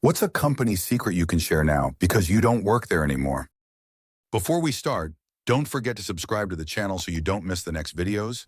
What's a company secret you can share now because you don't work there anymore? Before we start, don't forget to subscribe to the channel so you don't miss the next videos.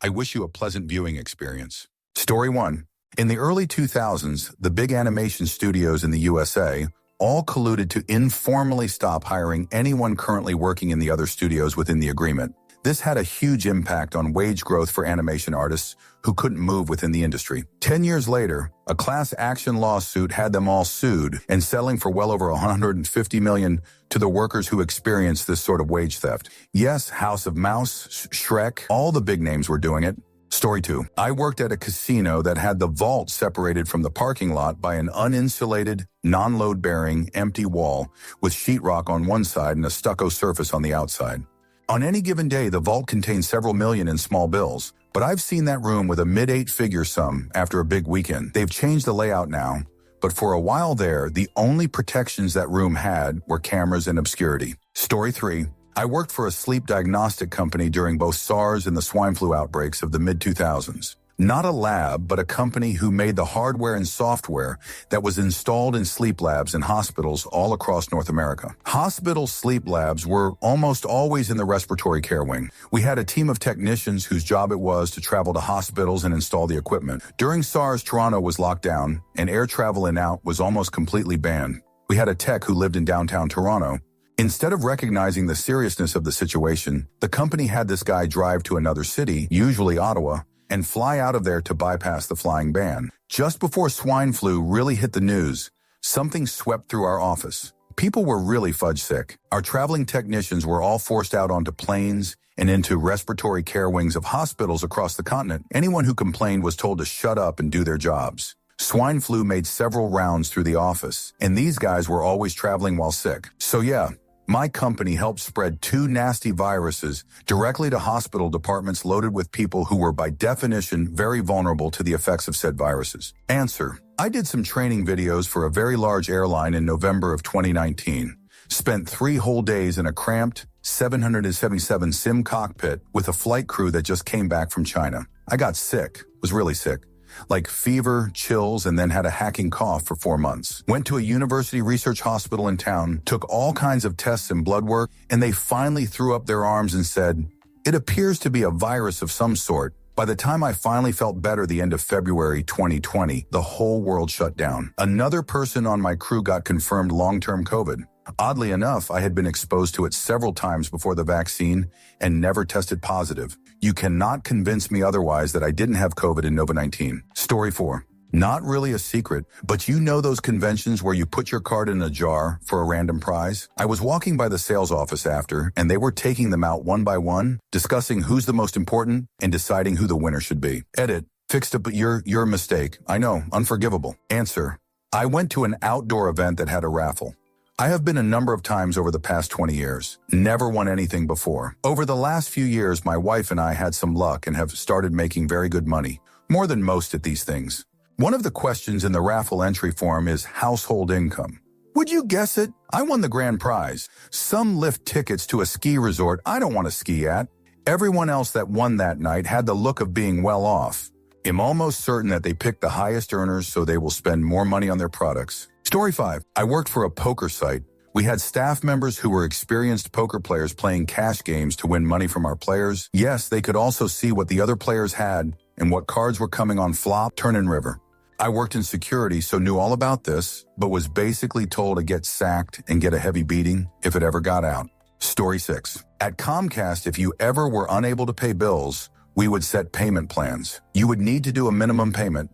I wish you a pleasant viewing experience. Story 1. In the early 2000s, the big animation studios in the USA all colluded to informally stop hiring anyone currently working in the other studios within the agreement. This had a huge impact on wage growth for animation artists who couldn't move within the industry. 10 years later, a class action lawsuit had them all sued and settling for well over $150 million to the workers who experienced this sort of wage theft. Yes, House of Mouse, Shrek, all the big names were doing it. Story 2. I worked at a casino that had the vault separated from the parking lot by an uninsulated, non-load-bearing, empty wall with sheetrock on one side and a stucco surface on the outside. On any given day, the vault contained several million in small bills, but I've seen that room with a mid-8-figure sum after a big weekend. They've changed the layout now, but for a while there, the only protections that room had were cameras and obscurity. Story 3. I worked for a sleep diagnostic company during both SARS and the swine flu outbreaks of the mid-2000s. Not a lab, but a company who made the hardware and software that was installed in sleep labs in hospitals all across North America. Hospital sleep labs were almost always in the respiratory care wing. We had a team of technicians whose job it was to travel to hospitals and install the equipment. During SARS, Toronto was locked down, and air travel in and out was almost completely banned. We had a tech who lived in downtown Toronto. Instead of recognizing the seriousness of the situation, the company had this guy drive to another city, usually Ottawa, and fly out of there to bypass the flying ban. Just before swine flu really hit the news, something swept through our office. People were really fudge sick. Our traveling technicians were all forced out onto planes and into respiratory care wings of hospitals across the continent. Anyone who complained was told to shut up and do their jobs. Swine flu made several rounds through the office, and these guys were always traveling while sick. So yeah, my company helped spread 2 nasty viruses directly to hospital departments loaded with people who were by definition very vulnerable to the effects of said viruses. Answer. I did some training videos for a very large airline in November of 2019. Spent 3 whole days in a cramped 777 sim cockpit with a flight crew that just came back from China. I got sick, was really sick. Like fever, chills, and then had a hacking cough for 4 months. Went to a university research hospital in town, took all kinds of tests and blood work, and they finally threw up their arms and said, "It appears to be a virus of some sort." By the time I finally felt better the end of February 2020, the whole world shut down. Another person on my crew got confirmed long-term COVID. Oddly enough, I had been exposed to it several times before the vaccine and never tested positive. You cannot convince me otherwise that I didn't have COVID in Nova-19. Story 4. Not really a secret, but you know those conventions where you put your card in a jar for a random prize? I was walking by the sales office after, and they were taking them out one by one, discussing who's the most important and deciding who the winner should be. Edit. Fixed up your mistake. I know, unforgivable. Answer. I went to an outdoor event that had a raffle. I have been a number of times over the past 20 years. Never won anything before. Over the last few years, my wife and I had some luck and have started making very good money. More than most at these things. One of the questions in the raffle entry form is household income. Would you guess it? I won the grand prize. Some lift tickets to a ski resort I don't want to ski at. Everyone else that won that night had the look of being well off. I'm almost certain that they picked the highest earners so they will spend more money on their products. Story 5. I worked for a poker site. We had staff members who were experienced poker players playing cash games to win money from our players. Yes, they could also see what the other players had and what cards were coming on flop, turn, and river. I worked in security, so knew all about this, but was basically told to get sacked and get a heavy beating if it ever got out. Story 6. At Comcast, if you ever were unable to pay bills, we would set payment plans. You would need to do a minimum payment,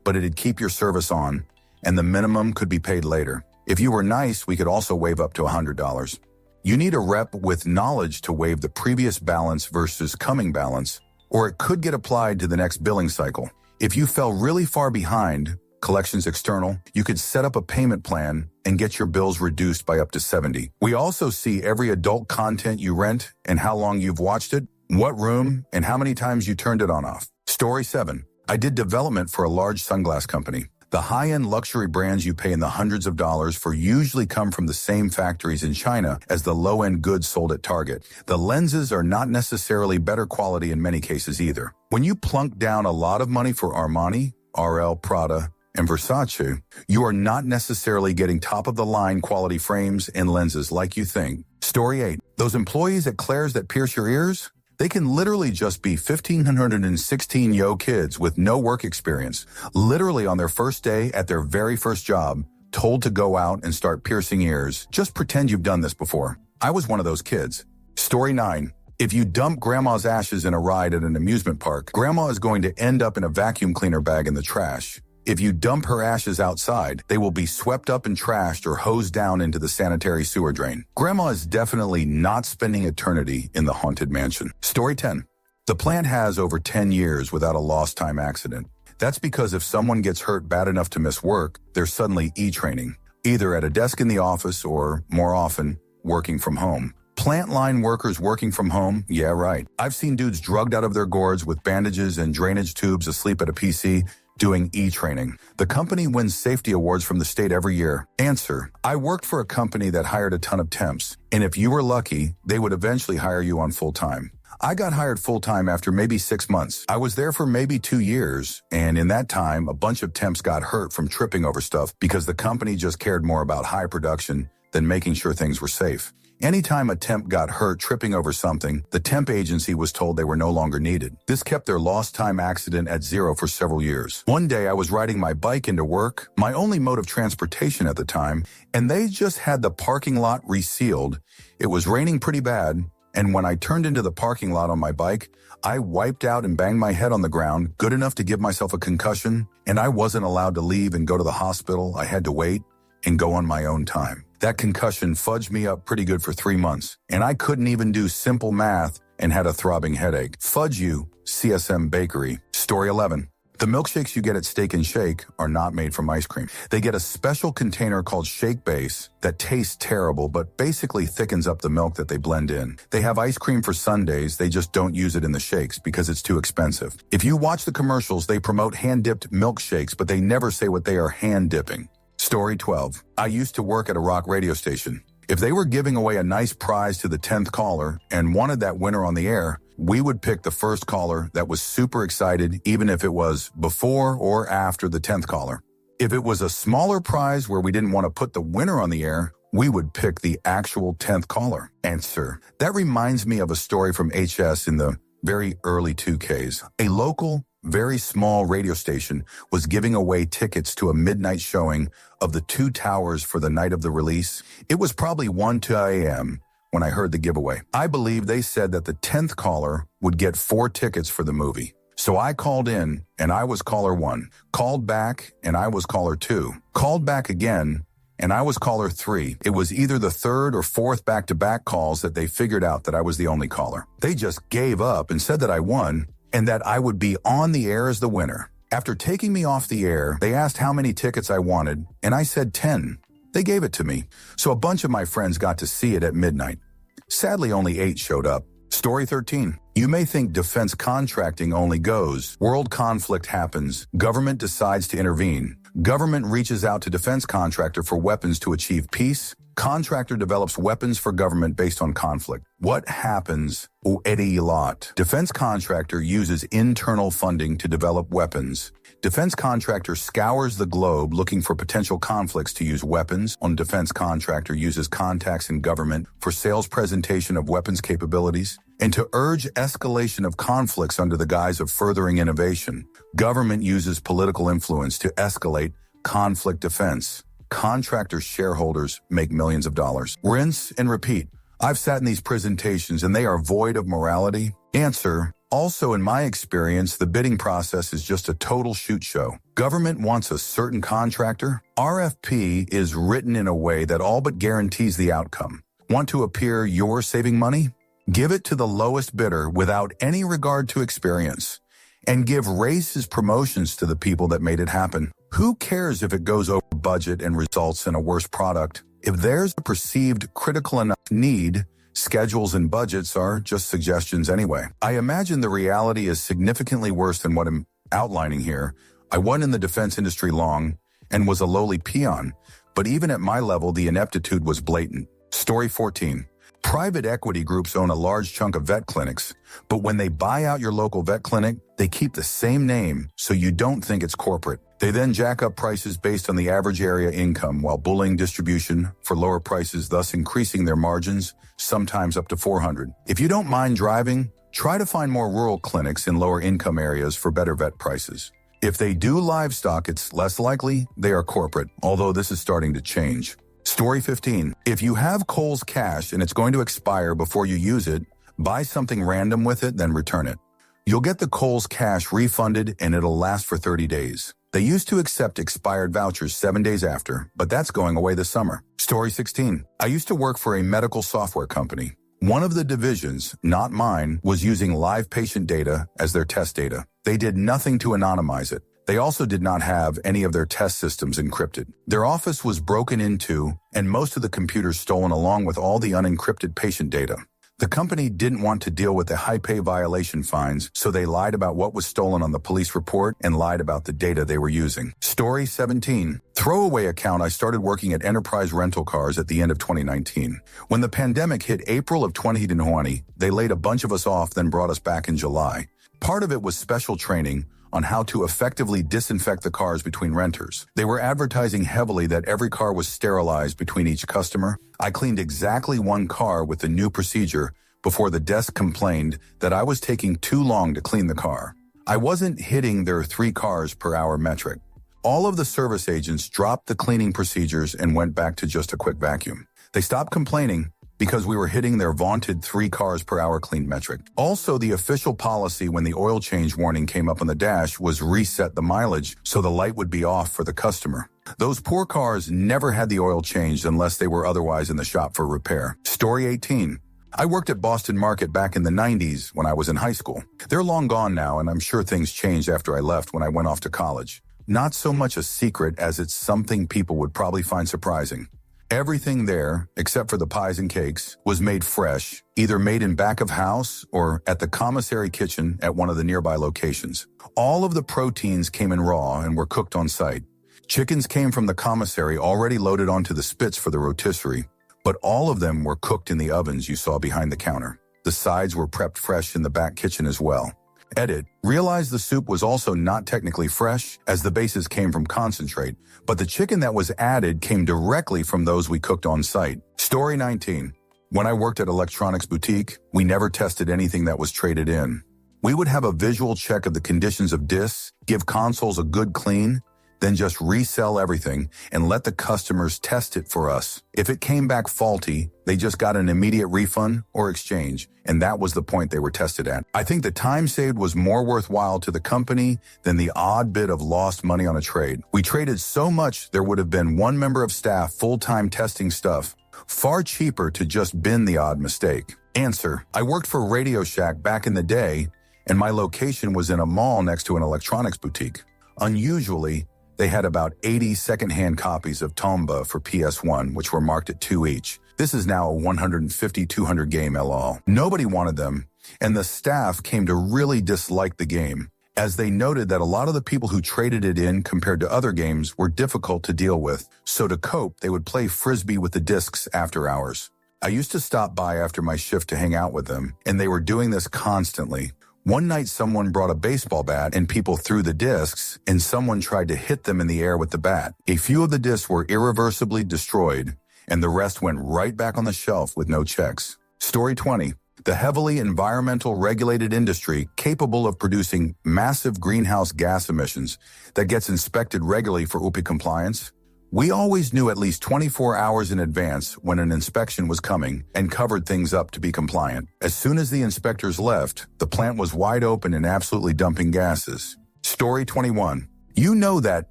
but it'd keep your service on, and the minimum could be paid later. If you were nice, we could also waive up to $100. You need a rep with knowledge to waive the previous balance versus coming balance, or it could get applied to the next billing cycle. If you fell really far behind, collections external, you could set up a payment plan and get your bills reduced by up to 70. We also see every adult content you rent and how long you've watched it, what room, and how many times you turned it on off. Story 7. I did development for a large sunglass company. The high-end luxury brands you pay in the hundreds of dollars for usually come from the same factories in China as the low-end goods sold at Target. The lenses are not necessarily better quality in many cases either. When you plunk down a lot of money for Armani, RL, Prada, and Versace, you are not necessarily getting top-of-the-line quality frames and lenses like you think. Story 8. Those employees at Claire's that pierce your ears? They can literally just be 1,516 yo kids with no work experience, literally on their first day at their very first job, told to go out and start piercing ears. Just pretend you've done this before. I was one of those kids. Story 9. If you dump grandma's ashes in a ride at an amusement park, grandma is going to end up in a vacuum cleaner bag in the trash. If you dump her ashes outside, they will be swept up and trashed or hosed down into the sanitary sewer drain. Grandma is definitely not spending eternity in the haunted mansion. Story 10. The plant has over 10 years without a lost time accident. That's because if someone gets hurt bad enough to miss work, they're suddenly e-training, either at a desk in the office or, more often, working from home. Plant line workers working from home? Yeah, right. I've seen dudes drugged out of their gourds with bandages and drainage tubes asleep at a PC doing e-training. The company wins safety awards from the state every year. Answer: I worked for a company that hired a ton of temps, and if you were lucky, they would eventually hire you on full-time. I got hired full-time after maybe 6 months. I was there for maybe 2 years, and in that time, a bunch of temps got hurt from tripping over stuff because the company just cared more about high production than making sure things were safe. Anytime a temp got hurt tripping over something, the temp agency was told they were no longer needed. This kept their lost time accident at zero for several years. One day I was riding my bike into work, my only mode of transportation at the time, and they just had the parking lot resealed. It was raining pretty bad, and when I turned into the parking lot on my bike, I wiped out and banged my head on the ground, good enough to give myself a concussion, and I wasn't allowed to leave and go to the hospital. I had to wait and go on my own time. That concussion fudged me up pretty good for 3 months, and I couldn't even do simple math and had a throbbing headache. Fudge you, CSM Bakery. Story 11. The milkshakes you get at Steak and Shake are not made from ice cream. They get a special container called Shake Base that tastes terrible but basically thickens up the milk that they blend in. They have ice cream for Sundays, they just don't use it in the shakes because it's too expensive. If you watch the commercials, they promote hand-dipped milkshakes, but they never say what they are hand-dipping. Story 12. I used to work at a rock radio station. If they were giving away a nice prize to the 10th caller and wanted that winner on the air, we would pick the first caller that was super excited, even if it was before or after the 10th caller. If it was a smaller prize where we didn't want to put the winner on the air, we would pick the actual 10th caller. Answer: that reminds me of a story from HS in the very early 2Ks. A local, very small radio station was giving away tickets to a midnight showing of The Two Towers for the night of the release. It was probably 1-2 a.m. when I heard the giveaway. I believe they said that the 10th caller would get 4 tickets for the movie. So I called in, and I was caller 1. Called back, and I was caller 2. Called back again, and I was caller 3. It was either the third or fourth back-to-back calls that they figured out that I was the only caller. They just gave up and said that I won, and that I would be on the air as the winner. After taking me off the air, they asked how many tickets I wanted, and I said 10. They gave it to me, so a bunch of my friends got to see it at midnight. Sadly, only 8 showed up. Story 13. You may think defense contracting only goes. World conflict happens. Government decides to intervene. Government reaches out to defense contractor for weapons to achieve peace. Contractor develops weapons for government based on conflict. What happens? Lot. Defense contractor uses internal funding to develop weapons. Defense contractor scours the globe looking for potential conflicts to use weapons. On defense contractor uses contacts in government for sales presentation of weapons capabilities and to urge escalation of conflicts under the guise of furthering innovation. Government uses political influence to escalate conflict defense. Contractor shareholders make millions of dollars. Rinse and repeat. I've sat in these presentations and they are void of morality. Answer: also, in my experience, the bidding process is just a total shoot show. Government wants a certain contractor. RFP is written in a way that all but guarantees the outcome. Want to appear you're saving money? Give it to the lowest bidder without any regard to experience. And give raises, promotions to the people that made it happen. Who cares if it goes over budget and results in a worse product? If there's a perceived critical enough need, schedules and budgets are just suggestions anyway. I imagine the reality is significantly worse than what I'm outlining here. I wasn't in the defense industry long and was a lowly peon, but even at my level, the ineptitude was blatant. Story 14. Private equity groups own a large chunk of vet clinics, but when they buy out your local vet clinic, they keep the same name so you don't think it's corporate. They then jack up prices based on the average area income while bullying distribution for lower prices, thus increasing their margins, sometimes up to 400. If you don't mind driving, try to find more rural clinics in lower income areas for better vet prices. If they do livestock, it's less likely they are corporate, although this is starting to change. Story 15. If you have Kohl's cash and it's going to expire before you use it, buy something random with it, then return it. You'll get the Kohl's cash refunded and it'll last for 30 days. They used to accept expired vouchers 7 days after, but that's going away this summer. Story 16. I used to work for a medical software company. One of the divisions, not mine, was using live patient data as their test data. They did nothing to anonymize it. They also did not have any of their test systems encrypted. Their office was broken into and most of the computers stolen along with all the unencrypted patient data. The company didn't want to deal with the high-pay violation fines, so they lied about what was stolen on the police report and lied about the data they were using. Story 17. Throwaway account. I started working at Enterprise Rental Cars at the end of 2019. When the pandemic hit April of 2020, they laid a bunch of us off, then brought us back in July. Part of it was special training on how to effectively disinfect the cars between renters. They were advertising heavily that every car was sterilized between each customer. I cleaned exactly one car with the new procedure before the desk complained that I was taking too long to clean the car. I wasn't hitting their 3 cars per hour metric. All of the service agents dropped the cleaning procedures and went back to just a quick vacuum. They stopped complaining because we were hitting their vaunted 3 cars per hour clean metric. Also, the official policy when the oil change warning came up on the dash was reset the mileage so the light would be off for the customer. Those poor cars never had the oil changed unless they were otherwise in the shop for repair. Story 18. I worked at Boston Market back in the 90s when I was in high school. They're long gone now, and I'm sure things changed after I left when I went off to college. Not so much a secret as it's something people would probably find surprising. Everything there, except for the pies and cakes, was made fresh, either made in back of house or at the commissary kitchen at one of the nearby locations. All of the proteins came in raw and were cooked on site. Chickens came from the commissary already loaded onto the spits for the rotisserie, but all of them were cooked in the ovens you saw behind the counter. The sides were prepped fresh in the back kitchen as well. Edit. Realized the soup was also not technically fresh, as the bases came from concentrate, but the chicken that was added came directly from those we cooked on site. Story 19. When I worked at Electronics Boutique, we never tested anything that was traded in. We would have a visual check of the conditions of discs, give consoles a good clean, then just resell everything and let the customers test it for us. If it came back faulty, they just got an immediate refund or exchange, and that was the point they were tested at. I think the time saved was more worthwhile to the company than the odd bit of lost money on a trade. We traded so much there would have been one member of staff full-time testing stuff. Far cheaper to just bin the odd mistake. Answer. I worked for Radio Shack back in the day, and my location was in a mall next to an electronics boutique. Unusually, they had about 80 secondhand copies of Tomba for PS1, which were marked at 2 each. This is now a 150-200 game LOL. Nobody wanted them, and the staff came to really dislike the game, as they noted that a lot of the people who traded it in compared to other games were difficult to deal with. So to cope, they would play Frisbee with the discs after hours. I used to stop by after my shift to hang out with them, and they were doing this constantly. One night someone brought a baseball bat and people threw the discs, and someone tried to hit them in the air with the bat. A few of the discs were irreversibly destroyed, and the rest went right back on the shelf with no checks. Story 20. The heavily environmental regulated industry capable of producing massive greenhouse gas emissions that gets inspected regularly for UPI compliance. We always knew at least 24 hours in advance when an inspection was coming and covered things up to be compliant. As soon as the inspectors left, the plant was wide open and absolutely dumping gases. Story 21. You know that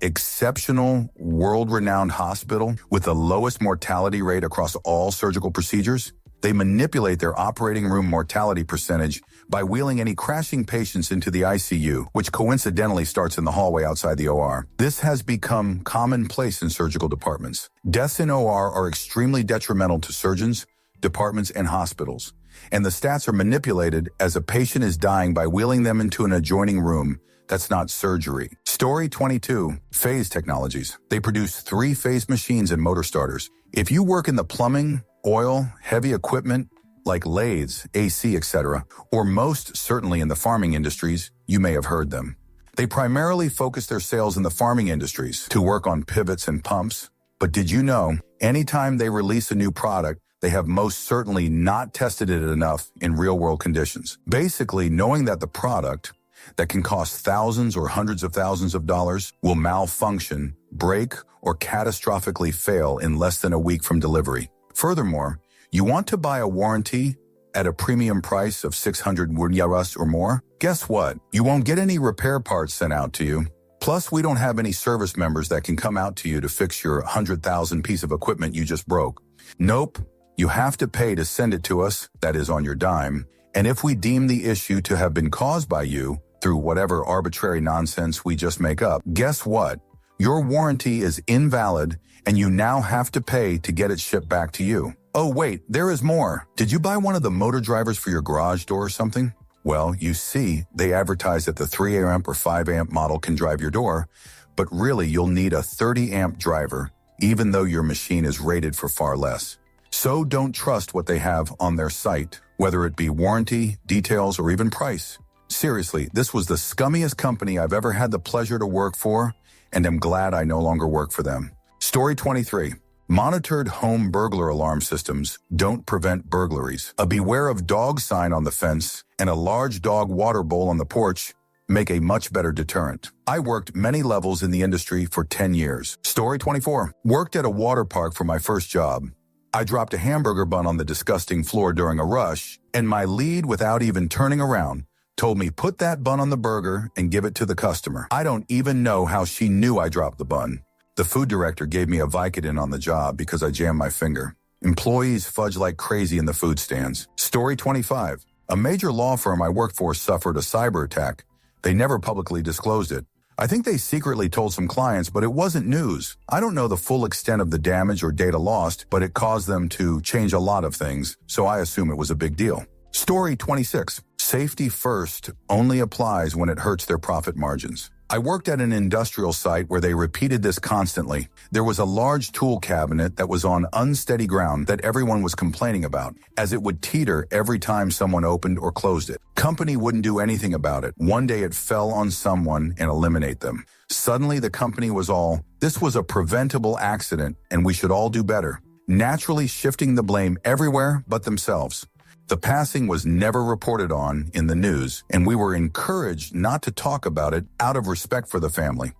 exceptional, world-renowned hospital with the lowest mortality rate across all surgical procedures? They manipulate their operating room mortality percentage by wheeling any crashing patients into the ICU, which coincidentally starts in the hallway outside the OR. This has become commonplace in surgical departments. Deaths in OR are extremely detrimental to surgeons, departments, and hospitals, and the stats are manipulated as a patient is dying by wheeling them into an adjoining room. That's not surgery. Story 22. Phase Technologies. They produce 3-phase machines and motor starters. If you work in the plumbing, oil, heavy equipment, like lathes, AC, etc., or most certainly in the farming industries, you may have heard them. They primarily focus their sales in the farming industries to work on pivots and pumps. But did you know, anytime they release a new product, they have most certainly not tested it enough in real-world conditions. Basically, knowing that the product that can cost thousands or hundreds of thousands of dollars will malfunction, break, or catastrophically fail in less than a week from delivery. Furthermore, you want to buy a warranty at a premium price of 600 euros or more? Guess what? You won't get any repair parts sent out to you. Plus, we don't have any service members that can come out to you to fix your 100,000 piece of equipment you just broke. Nope. You have to pay to send it to us, that is on your dime. And if we deem the issue to have been caused by you through whatever arbitrary nonsense we just make up, guess what? Your warranty is invalid and you now have to pay to get it shipped back to you. Oh wait, there is more. Did you buy one of the motor drivers for your garage door or something? Well, you see, they advertise that the 3 amp or 5 amp model can drive your door, but really you'll need a 30 amp driver, even though your machine is rated for far less. So don't trust what they have on their site, whether it be warranty, details, or even price. Seriously, this was the scummiest company I've ever had the pleasure to work for, and am glad I no longer work for them. Story 23. Monitored home burglar alarm systems don't prevent burglaries. A beware of dog sign on the fence and a large dog water bowl on the porch make a much better deterrent. I worked many levels in the industry for 10 years. Story 24. Worked at a water park for my first job. I dropped a hamburger bun on the disgusting floor during a rush, and my lead, without even turning around, told me put that bun on the burger and give it to the customer. I don't even know how she knew I dropped the bun. The food director gave me a Vicodin on the job because I jammed my finger. Employees fudge like crazy in the food stands. Story 25. A major law firm I worked for suffered a cyber attack. They never publicly disclosed it. I think they secretly told some clients, but it wasn't news. I don't know the full extent of the damage or data lost, but it caused them to change a lot of things, so I assume it was a big deal. Story 26. Safety first only applies when it hurts their profit margins. I worked at an industrial site where they repeated this constantly. There was a large tool cabinet that was on unsteady ground that everyone was complaining about, as it would teeter every time someone opened or closed it. Company wouldn't do anything about it. One day it fell on someone and eliminate them. Suddenly the company was all, this was a preventable accident and we should all do better, naturally shifting the blame everywhere but themselves. The passing was never reported on in the news, and we were encouraged not to talk about it out of respect for the family.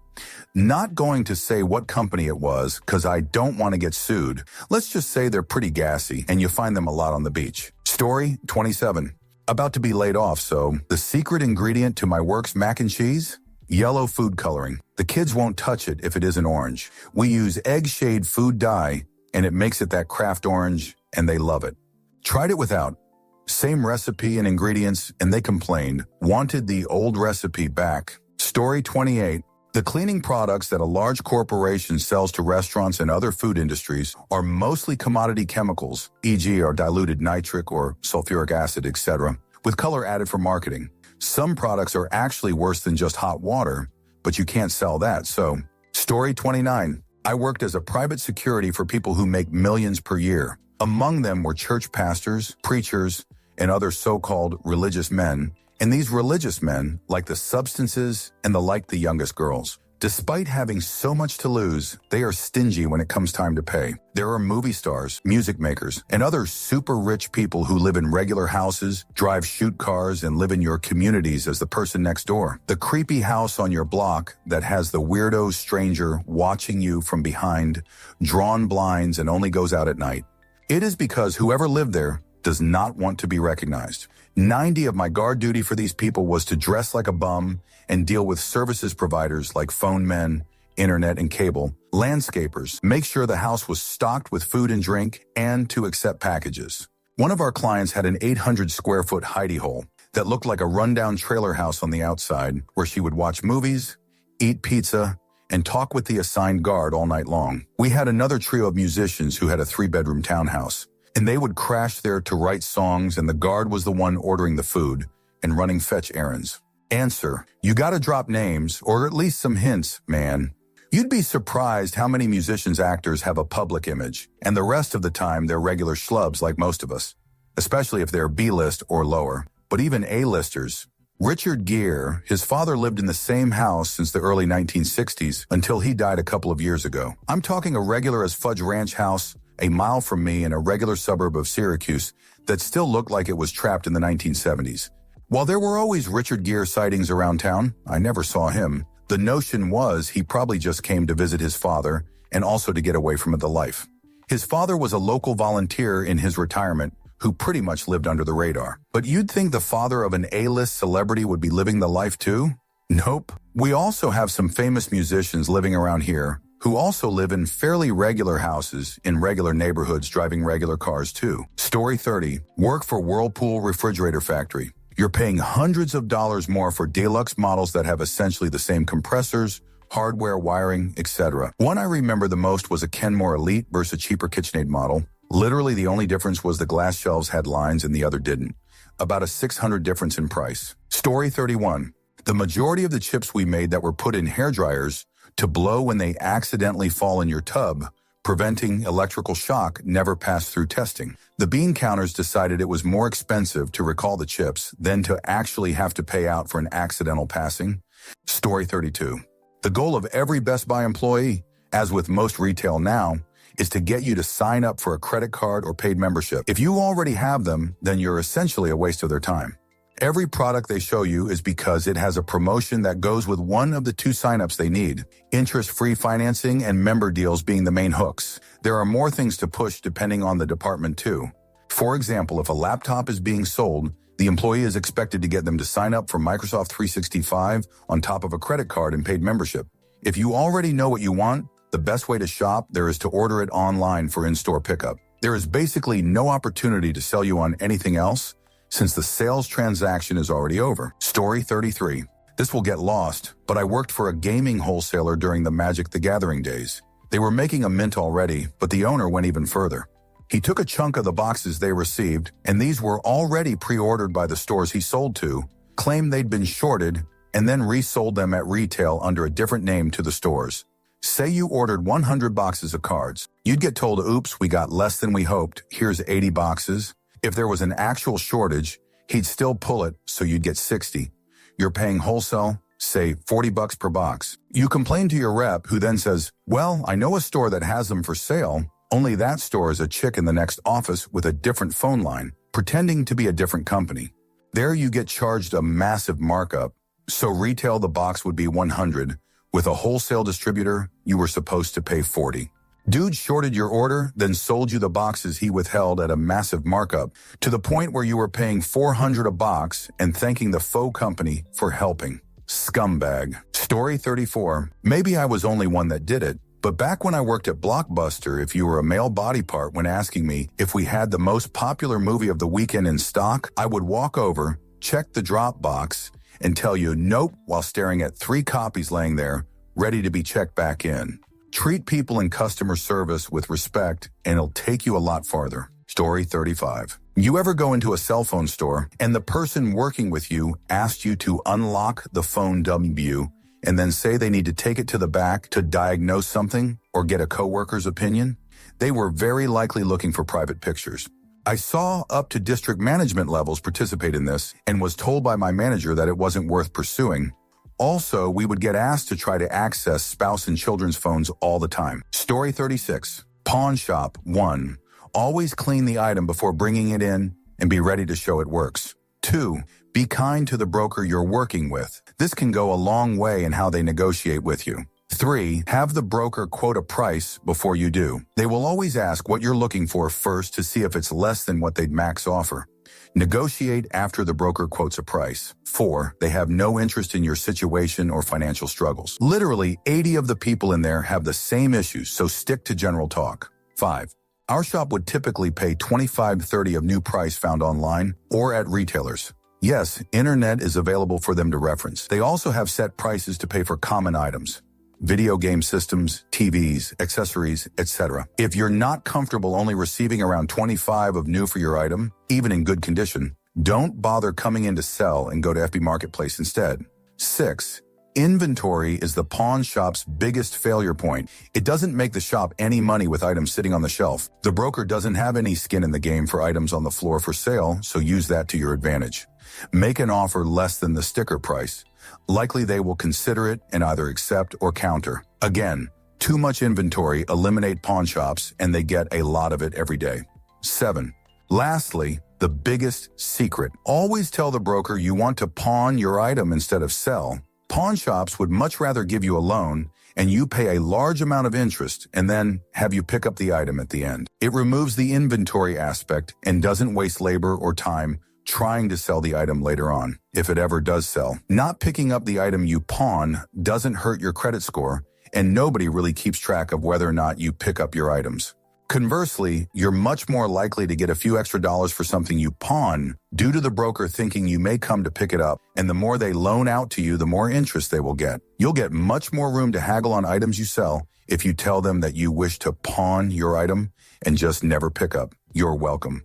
Not going to say what company it was, because I don't want to get sued. Let's just say they're pretty gassy, and you find them a lot on the beach. Story 27. About to be laid off, so the secret ingredient to my work's mac and cheese? Yellow food coloring. The kids won't touch it if it isn't orange. We use egg shade food dye, and it makes it that craft orange, and they love it. Tried it without. Same recipe and ingredients, and they complained, wanted the old recipe back. Story 28. The cleaning products that a large corporation sells to restaurants and other food industries are mostly commodity chemicals, e.g. are diluted nitric or sulfuric acid, etc., with color added for marketing. Some products are actually worse than just hot water, but you can't sell that, so. Story 29. I worked as a private security for people who make millions per year. Among them were church pastors, preachers, and other so-called religious men, and these religious men like the substances and the youngest girls. Despite having so much to lose, they are stingy when it comes time to pay. There are movie stars, music makers, and other super rich people who live in regular houses, drive shoot cars, and live in your communities as the person next door. The creepy house on your block that has the weirdo stranger watching you from behind, drawn blinds, and only goes out at night. It is because whoever lived there does not want to be recognized. 90 of my guard duty for these people was to dress like a bum and deal with services providers like phone men, internet and cable, landscapers, make sure the house was stocked with food and drink, and to accept packages. One of our clients had an 800 square foot hidey hole that looked like a rundown trailer house on the outside where she would watch movies, eat pizza, and talk with the assigned guard all night long. We had another trio of musicians who had a 3-bedroom townhouse, and they would crash there to write songs, and the guard was the one ordering the food and running fetch errands. Answer: you gotta drop names, or at least some hints, man. You'd be surprised how many musicians actors have a public image, and the rest of the time they're regular schlubs like most of us, especially if they're B-list or lower. But even A-listers, Richard Gere, his father lived in the same house since the early 1960s until he died a couple of years ago. I'm talking a regular as fudge ranch house a mile from me in a regular suburb of Syracuse that still looked like it was trapped in the 1970s. While there were always Richard Gere sightings around town, I never saw him. The notion was he probably just came to visit his father and also to get away from the life. His father was a local volunteer in his retirement who pretty much lived under the radar. But you'd think the father of an A-list celebrity would be living the life too? Nope. We also have some famous musicians living around here who also live in fairly regular houses in regular neighborhoods driving regular cars too. Story 30. Work for Whirlpool Refrigerator Factory. You're paying hundreds of dollars more for deluxe models that have essentially the same compressors, hardware, wiring, etc. One I remember the most was a Kenmore Elite versus a cheaper KitchenAid model. Literally the only difference was the glass shelves had lines and the other didn't. About a $600 difference in price. Story 31. The majority of the chips we made that were put in hair dryers to blow when they accidentally fall in your tub, preventing electrical shock, never passed through testing. The bean counters decided it was more expensive to recall the chips than to actually have to pay out for an accidental passing. Story 32. The goal of every Best Buy employee, as with most retail now, is to get you to sign up for a credit card or paid membership. If you already have them, then you're essentially a waste of their time. Every product they show you is because it has a promotion that goes with one of the two signups they need, interest-free financing and member deals being the main hooks. There are more things to push depending on the department too. For example, if a laptop is being sold, the employee is expected to get them to sign up for Microsoft 365 on top of a credit card and paid membership. If you already know what you want, the best way to shop there is to order it online for in-store pickup. There is basically no opportunity to sell you on anything else since the sales transaction is already over. Story 33. This will get lost, but I worked for a gaming wholesaler during the Magic the Gathering days. They were making a mint already, but the owner went even further. He took a chunk of the boxes they received, and these were already pre-ordered by the stores he sold to, claimed they'd been shorted, and then resold them at retail under a different name to the stores. Say you ordered 100 boxes of cards. You'd get told, oops, we got less than we hoped. Here's 80 boxes. If there was an actual shortage, he'd still pull it, so you'd get 60. You're paying wholesale, say $40 per box. You complain to your rep, who then says, well, I know a store that has them for sale, only that store is a chick in the next office with a different phone line, pretending to be a different company. There you get charged a massive markup, so retail the box would be 100. With a wholesale distributor, you were supposed to pay 40. Dude shorted your order, then sold you the boxes he withheld at a massive markup, to the point where you were paying $400 a box and thanking the faux company for helping. Scumbag. Story 34. Maybe I was only one that did it, but back when I worked at Blockbuster, if you were a male body part when asking me if we had the most popular movie of the weekend in stock, I would walk over, check the drop box, and tell you nope while staring at 3 copies laying there, ready to be checked back in. Treat people in customer service with respect, and it'll take you a lot farther. Story 35. You ever go into a cell phone store, and the person working with you asked you to unlock the phone W, and then say they need to take it to the back to diagnose something or get a coworker's opinion? They were very likely looking for private pictures. I saw up to district management levels participate in this and was told by my manager that it wasn't worth pursuing. Also, we would get asked to try to access spouse and children's phones all the time. Story 36. Pawn shop 1. Always clean the item before bringing it in and be ready to show it works. 2. Be kind to the broker you're working with. This can go a long way in how they negotiate with you. 3. Have the broker quote a price before you do. They will always ask what you're looking for first to see if it's less than what they'd max offer. Negotiate after the broker quotes a price. 4. They have no interest in your situation or financial struggles. Literally, 80 of the people in there have the same issues, so stick to general talk. 5. Our shop would typically pay $25-30 of new price found online or at retailers. Yes, internet is available for them to reference. They also have set prices to pay for common items. Video game systems, TVs, accessories, etc. If you're not comfortable only receiving around 25 of new for your item, even in good condition, don't bother coming in to sell and go to FB Marketplace instead. 6. Inventory is the pawn shop's biggest failure point. It doesn't make the shop any money with items sitting on the shelf. The broker doesn't have any skin in the game for items on the floor for sale, so use that to your advantage. Make an offer less than the sticker price. Likely they will consider it and either accept or counter. Again, too much inventory eliminate pawn shops and they get a lot of it every day. 7. Lastly, the biggest secret. Always tell the broker you want to pawn your item instead of sell. Pawn shops would much rather give you a loan and you pay a large amount of interest and then have you pick up the item at the end. It removes the inventory aspect and doesn't waste labor or time trying to sell the item later on, if it ever does sell. Not picking up the item you pawn doesn't hurt your credit score, and nobody really keeps track of whether or not you pick up your items. Conversely, you're much more likely to get a few extra dollars for something you pawn due to the broker thinking you may come to pick it up, and the more they loan out to you, the more interest they will get. You'll get much more room to haggle on items you sell if you tell them that you wish to pawn your item and just never pick up. You're welcome.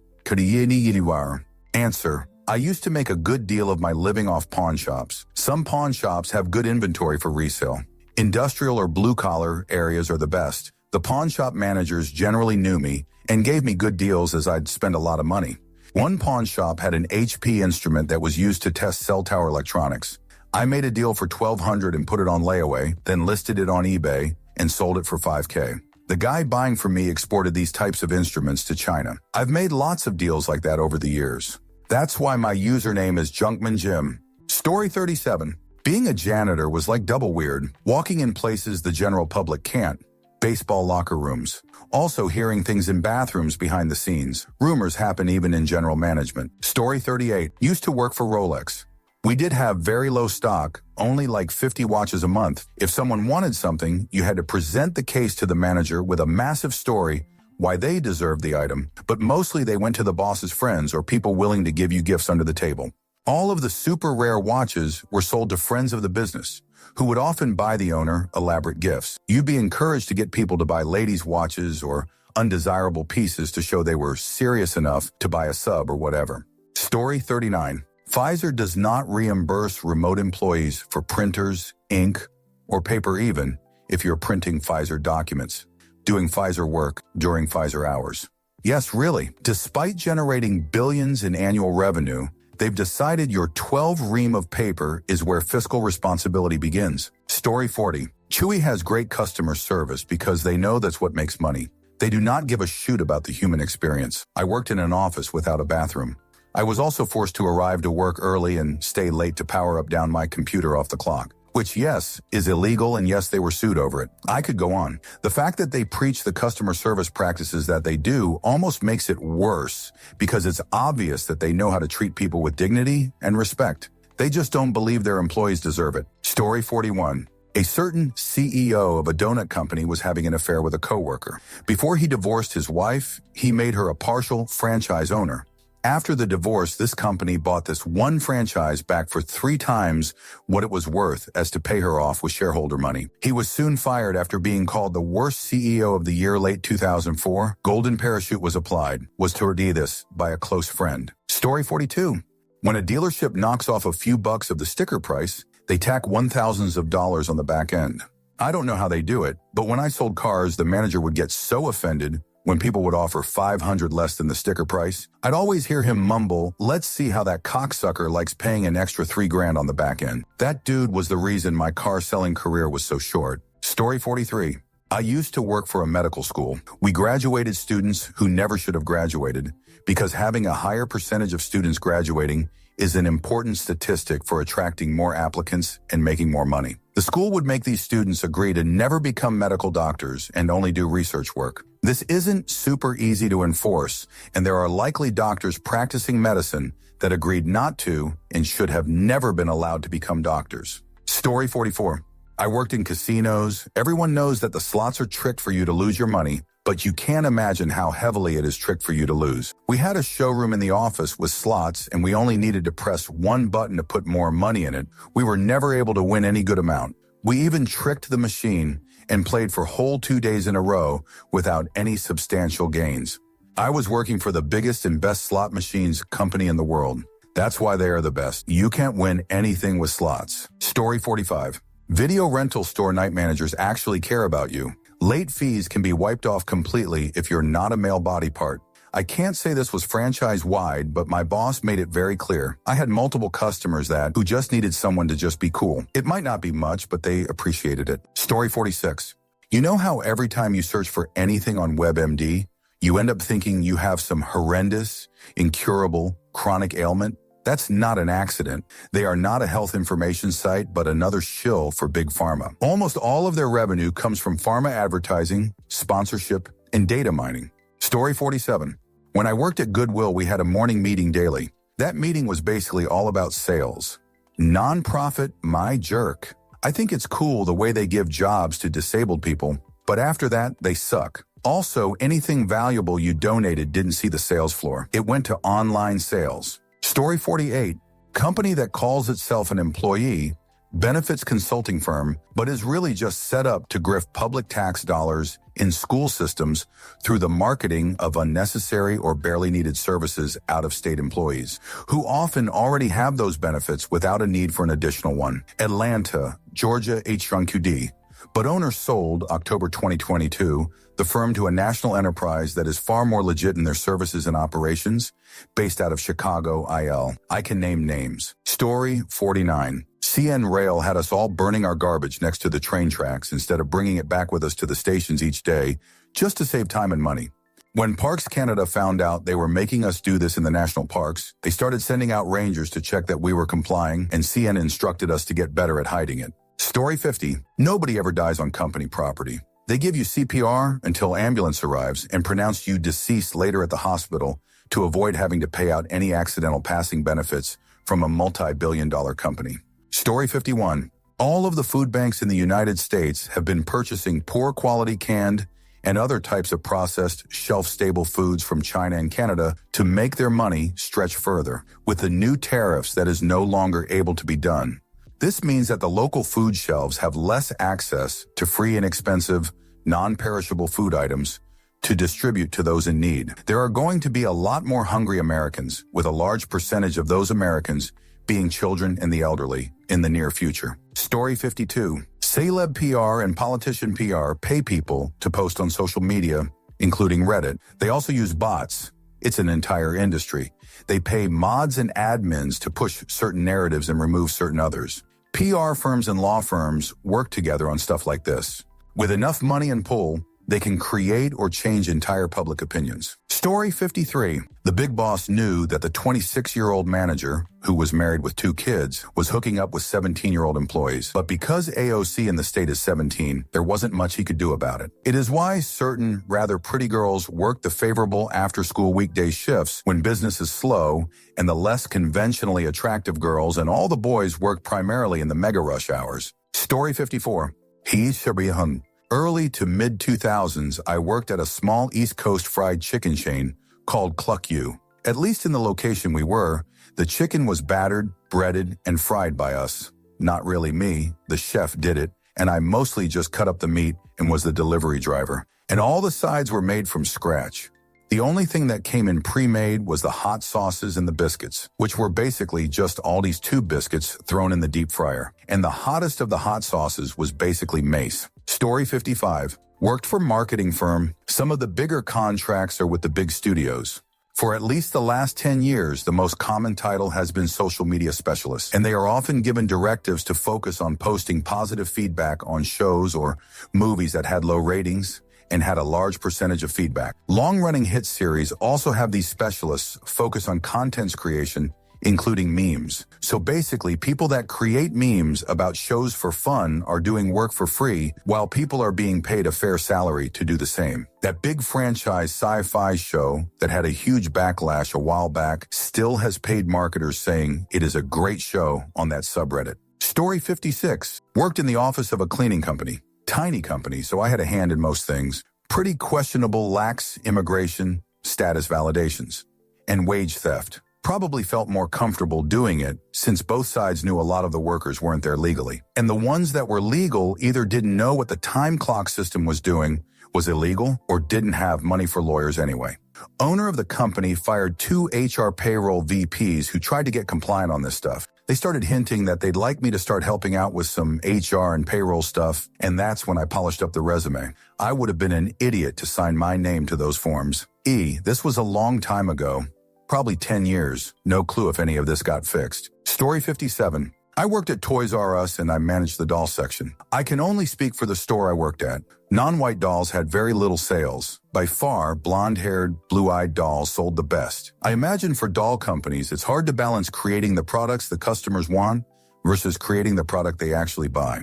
Answer: I used to make a good deal of my living off pawn shops. Some pawn shops have good inventory for resale. Industrial or blue-collar areas are the best. The pawn shop managers generally knew me and gave me good deals as I'd spend a lot of money. One pawn shop had an HP instrument that was used to test cell tower electronics. I made a deal for $1,200 and put it on layaway, then listed it on eBay and sold it for $5,000. The guy buying from me exported these types of instruments to China. I've made lots of deals like that over the years. That's why my username is Junkman Jim. Story 37. Being a janitor was like double weird, walking in places the general public can't. Baseball locker rooms. Also hearing things in bathrooms behind the scenes. Rumors happen even in general management. Story 38. Used to work for Rolex. We did have very low stock, only like 50 watches a month. If someone wanted something, you had to present the case to the manager with a massive story why they deserved the item, but mostly they went to the boss's friends or people willing to give you gifts under the table. All of the super rare watches were sold to friends of the business, who would often buy the owner elaborate gifts. You'd be encouraged to get people to buy ladies' watches or undesirable pieces to show they were serious enough to buy a sub or whatever. Story 39. Pfizer does not reimburse remote employees for printers, ink, or paper even if you're printing Pfizer documents, doing Pfizer work during Pfizer hours. Yes, really. Despite generating billions in annual revenue, they've decided your 12 ream of paper is where fiscal responsibility begins. Story 40. Chewy has great customer service because they know that's what makes money. They do not give a shoot about the human experience. I worked in an office without a bathroom. I was also forced to arrive to work early and stay late to power up down my computer off the clock. Which, yes, is illegal, and yes, they were sued over it. I could go on. The fact that they preach the customer service practices that they do almost makes it worse because it's obvious that they know how to treat people with dignity and respect. They just don't believe their employees deserve it. Story 41. A certain CEO of a donut company was having an affair with a coworker. Before he divorced his wife, he made her a partial franchise owner. After the divorce, this company bought this one franchise back for 3 times what it was worth as to pay her off with shareholder money. He was soon fired after being called the worst CEO of the year late 2004. Golden parachute was applied, was toward this by a close friend. Story 42. When a dealership knocks off a few bucks of the sticker price, they tack $1,000s of dollars on the back end. I don't know how they do it, but when I sold cars, the manager would get so offended when people would offer $500 less than the sticker price. I'd always hear him mumble, "Let's see how that cocksucker likes paying an extra $3,000 on the back end." That dude was the reason my car selling career was so short. Story 43. I used to work for a medical school. We graduated students who never should have graduated because having a higher percentage of students graduating is an important statistic for attracting more applicants and making more money. The school would make these students agree to never become medical doctors and only do research work. This isn't super easy to enforce, and there are likely doctors practicing medicine that agreed not to and should have never been allowed to become doctors. Story 44. I worked in casinos. Everyone knows that the slots are tricked for you to lose your money, but you can't imagine how heavily it is tricked for you to lose. We had a showroom in the office with slots, and we only needed to press one button to put more money in it. We were never able to win any good amount. We even tricked the machine and played for whole 2 days in a row without any substantial gains. I was working for the biggest and best slot machines company in the world. That's why they are the best. You can't win anything with slots. Story 45. Video rental store night managers actually care about you. Late fees can be wiped off completely if you're not a male body part. I can't say this was franchise-wide, but my boss made it very clear. I had multiple customers who just needed someone to just be cool. It might not be much, but they appreciated it. Story 46. You know how every time you search for anything on WebMD, you end up thinking you have some horrendous, incurable, chronic ailment? That's not an accident. They are not a health information site, but another shill for Big Pharma. Almost all of their revenue comes from pharma advertising, sponsorship, and data mining. Story 47. When I worked at Goodwill, we had a morning meeting daily. That meeting was basically all about sales. Nonprofit, my jerk. I think it's cool the way they give jobs to disabled people, but after that, they suck. Also, anything valuable you donated didn't see the sales floor. It went to online sales. Story 48. Company that calls itself an employee, benefits consulting firm, but is really just set up to grift public tax dollars in school systems through the marketing of unnecessary or barely needed services out of state employees, who often already have those benefits without a need for an additional one. Atlanta, Georgia HRQD. But owner sold, October 2022, the firm to a national enterprise that is far more legit in their services and operations, based out of Chicago, IL. I can name names. Story 49. CN Rail had us all burning our garbage next to the train tracks instead of bringing it back with us to the stations each day, just to save time and money. When Parks Canada found out they were making us do this in the national parks, they started sending out rangers to check that we were complying, and CN instructed us to get better at hiding it. Story 50. Nobody ever dies on company property. They give you CPR until ambulance arrives and pronounce you deceased later at the hospital to avoid having to pay out any accidental passing benefits from a multi-billion-dollar company. Story 51. All of the food banks in the United States have been purchasing poor quality canned and other types of processed, shelf-stable foods from China and Canada to make their money stretch further. With the new tariffs, that is no longer able to be done. This means that the local food shelves have less access to free and expensive, non-perishable food items to distribute to those in need. There are going to be a lot more hungry Americans, with a large percentage of those Americans being children and the elderly in the near future. Story 52. Celeb PR and politician PR pay people to post on social media, including Reddit. They also use bots. It's an entire industry. They pay mods and admins to push certain narratives and remove certain others. PR firms and law firms work together on stuff like this. With enough money and pull, they can create or change entire public opinions. Story 53. The big boss knew that the 26-year-old manager, who was married with 2 kids, was hooking up with 17-year-old employees. But because AOC in the state is 17, there wasn't much he could do about it. It is why certain rather pretty girls work the favorable after-school weekday shifts when business is slow, and the less conventionally attractive girls and all the boys work primarily in the mega rush hours. Story 54. He Shabihun. Early to mid-2000s, I worked at a small East Coast fried chicken chain called Cluck U. At least in the location we were, the chicken was battered, breaded, and fried by us. Not really me, the chef did it, and I mostly just cut up the meat and was the delivery driver. And all the sides were made from scratch. The only thing that came in pre-made was the hot sauces and the biscuits, which were basically just Aldi's tube biscuits thrown in the deep fryer. And the hottest of the hot sauces was basically mace. Story 55. Worked for marketing firm. Some of the bigger contracts are with the big studios. For at least the last 10 years, the most common title has been social media specialist, and they are often given directives to focus on posting positive feedback on shows or movies that had low ratings and had a large percentage of feedback. Long-running hit series also have these specialists focus on content creation, including memes. So basically, people that create memes about shows for fun are doing work for free, while people are being paid a fair salary to do the same. That big franchise sci-fi show that had a huge backlash a while back still has paid marketers saying it is a great show on that subreddit. Story 56. Worked in the office of a cleaning company. Tiny company, so I had a hand in most things. Pretty questionable lax immigration status validations. And wage theft. Probably felt more comfortable doing it since both sides knew a lot of the workers weren't there legally. And the ones that were legal either didn't know what the time clock system was doing was illegal or didn't have money for lawyers anyway. Owner of the company fired 2 HR payroll VPs who tried to get compliant on this stuff. They started hinting that they'd like me to start helping out with some HR and payroll stuff, and that's when I polished up the resume. I would have been an idiot to sign my name to those forms. This was a long time ago, probably 10 years. No clue if any of this got fixed. Story 57. I worked at Toys R Us and I managed the doll section. I can only speak for the store I worked at. Non-white dolls had very little sales. By far, blonde-haired, blue-eyed dolls sold the best. I imagine for doll companies, it's hard to balance creating the products the customers want versus creating the product they actually buy.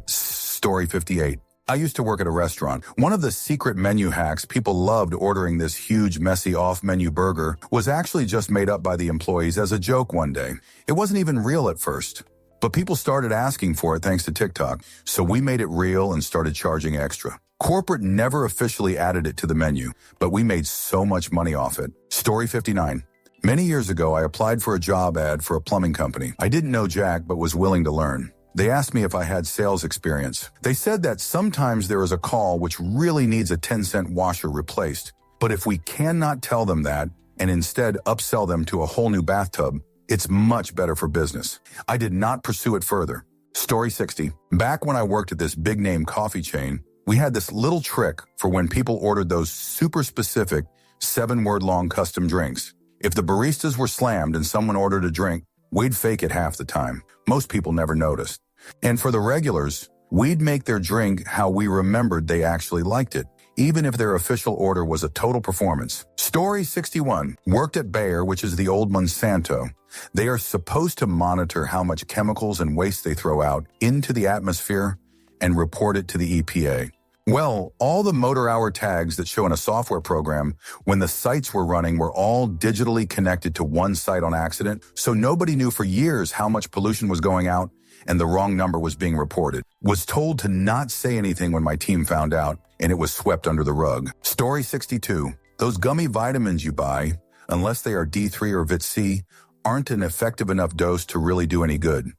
Story 58. I used to work at a restaurant. One of the secret menu hacks people loved ordering this huge, messy off-menu burger was actually just made up by the employees as a joke one day. It wasn't even real at first, but people started asking for it thanks to TikTok, so we made it real and started charging extra. Corporate never officially added it to the menu, but we made so much money off it. Story 59. Many years ago, I applied for a job ad for a plumbing company. I didn't know jack, but was willing to learn. They asked me if I had sales experience. They said that sometimes there is a call which really needs a 10-cent washer replaced. But if we cannot tell them that and instead upsell them to a whole new bathtub, it's much better for business. I did not pursue it further. Story 60. Back when I worked at this big-name coffee chain, we had this little trick for when people ordered those super specific 7-word-long custom drinks. If the baristas were slammed and someone ordered a drink, we'd fake it half the time. Most people never noticed. And for the regulars, we'd make their drink how we remembered they actually liked it, even if their official order was a total performance. Story 61. Worked at Bayer, which is the old Monsanto. They are supposed to monitor how much chemicals and waste they throw out into the atmosphere and report it to the EPA. Well, all the motor hour tags that show in a software program when the sites were running were all digitally connected to one site on accident, so nobody knew for years how much pollution was going out and the wrong number was being reported. Was told to not say anything when my team found out, and it was swept under the rug. Story 62. Those gummy vitamins you buy, unless they are D3 or Vit C, aren't an effective enough dose to really do any good.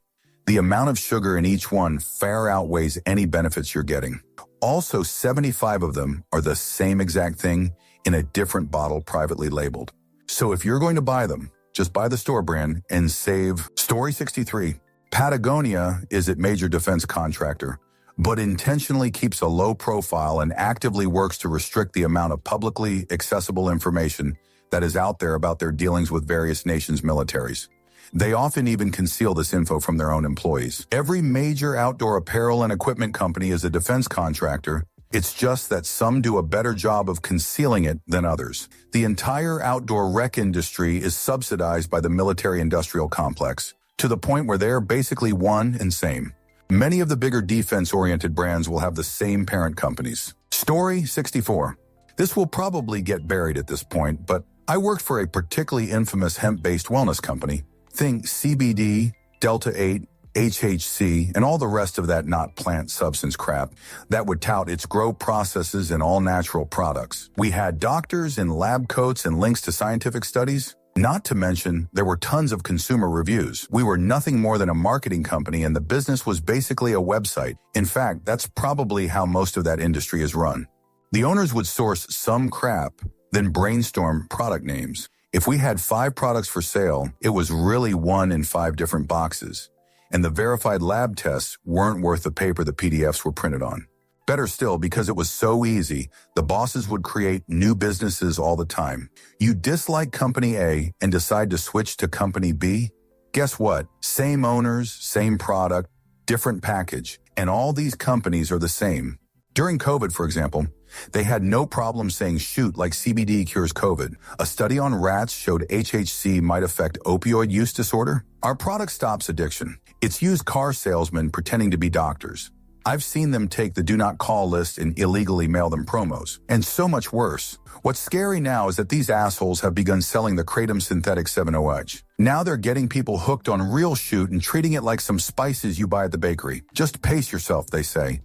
The amount of sugar in each one far outweighs any benefits you're getting. Also, 75 of them are the same exact thing in a different bottle privately labeled. So if you're going to buy them, just buy the store brand and save. Story 63. Patagonia is a major defense contractor, but intentionally keeps a low profile and actively works to restrict the amount of publicly accessible information that is out there about their dealings with various nations' militaries. They often even conceal this info from their own employees. Every major outdoor apparel and equipment company is a defense contractor. It's just that some do a better job of concealing it than others. The entire outdoor rec industry is subsidized by the military-industrial complex, to the point where they're basically one and same. Many of the bigger defense-oriented brands will have the same parent companies. Story 64. This will probably get buried at this point, but I worked for a particularly infamous hemp-based wellness company. Think CBD, Delta-8, HHC, and all the rest of that not plant substance crap that would tout its grow processes and all-natural products. We had doctors in lab coats and links to scientific studies. Not to mention, there were tons of consumer reviews. We were nothing more than a marketing company, and the business was basically a website. In fact, that's probably how most of that industry is run. The owners would source some crap, then brainstorm product names. If we had 5 products for sale, it was really 1 in 5 different boxes, and the verified lab tests weren't worth the paper the PDFs were printed on. Better still, because it was so easy, the bosses would create new businesses all the time. You dislike Company A and decide to switch to Company B? Guess what? Same owners, same product, different package, and all these companies are the same. During COVID, for example, they had no problem saying shoot like CBD cures COVID. A study on rats showed HHC might affect opioid use disorder. Our product stops addiction. It's used car salesmen pretending to be doctors. I've seen them take the do not call list and illegally mail them promos. And so much worse. What's scary now is that these assholes have begun selling the Kratom Synthetic 7OH. Now they're getting people hooked on real shoot and treating it like some spices you buy at the bakery. Just pace yourself, they say.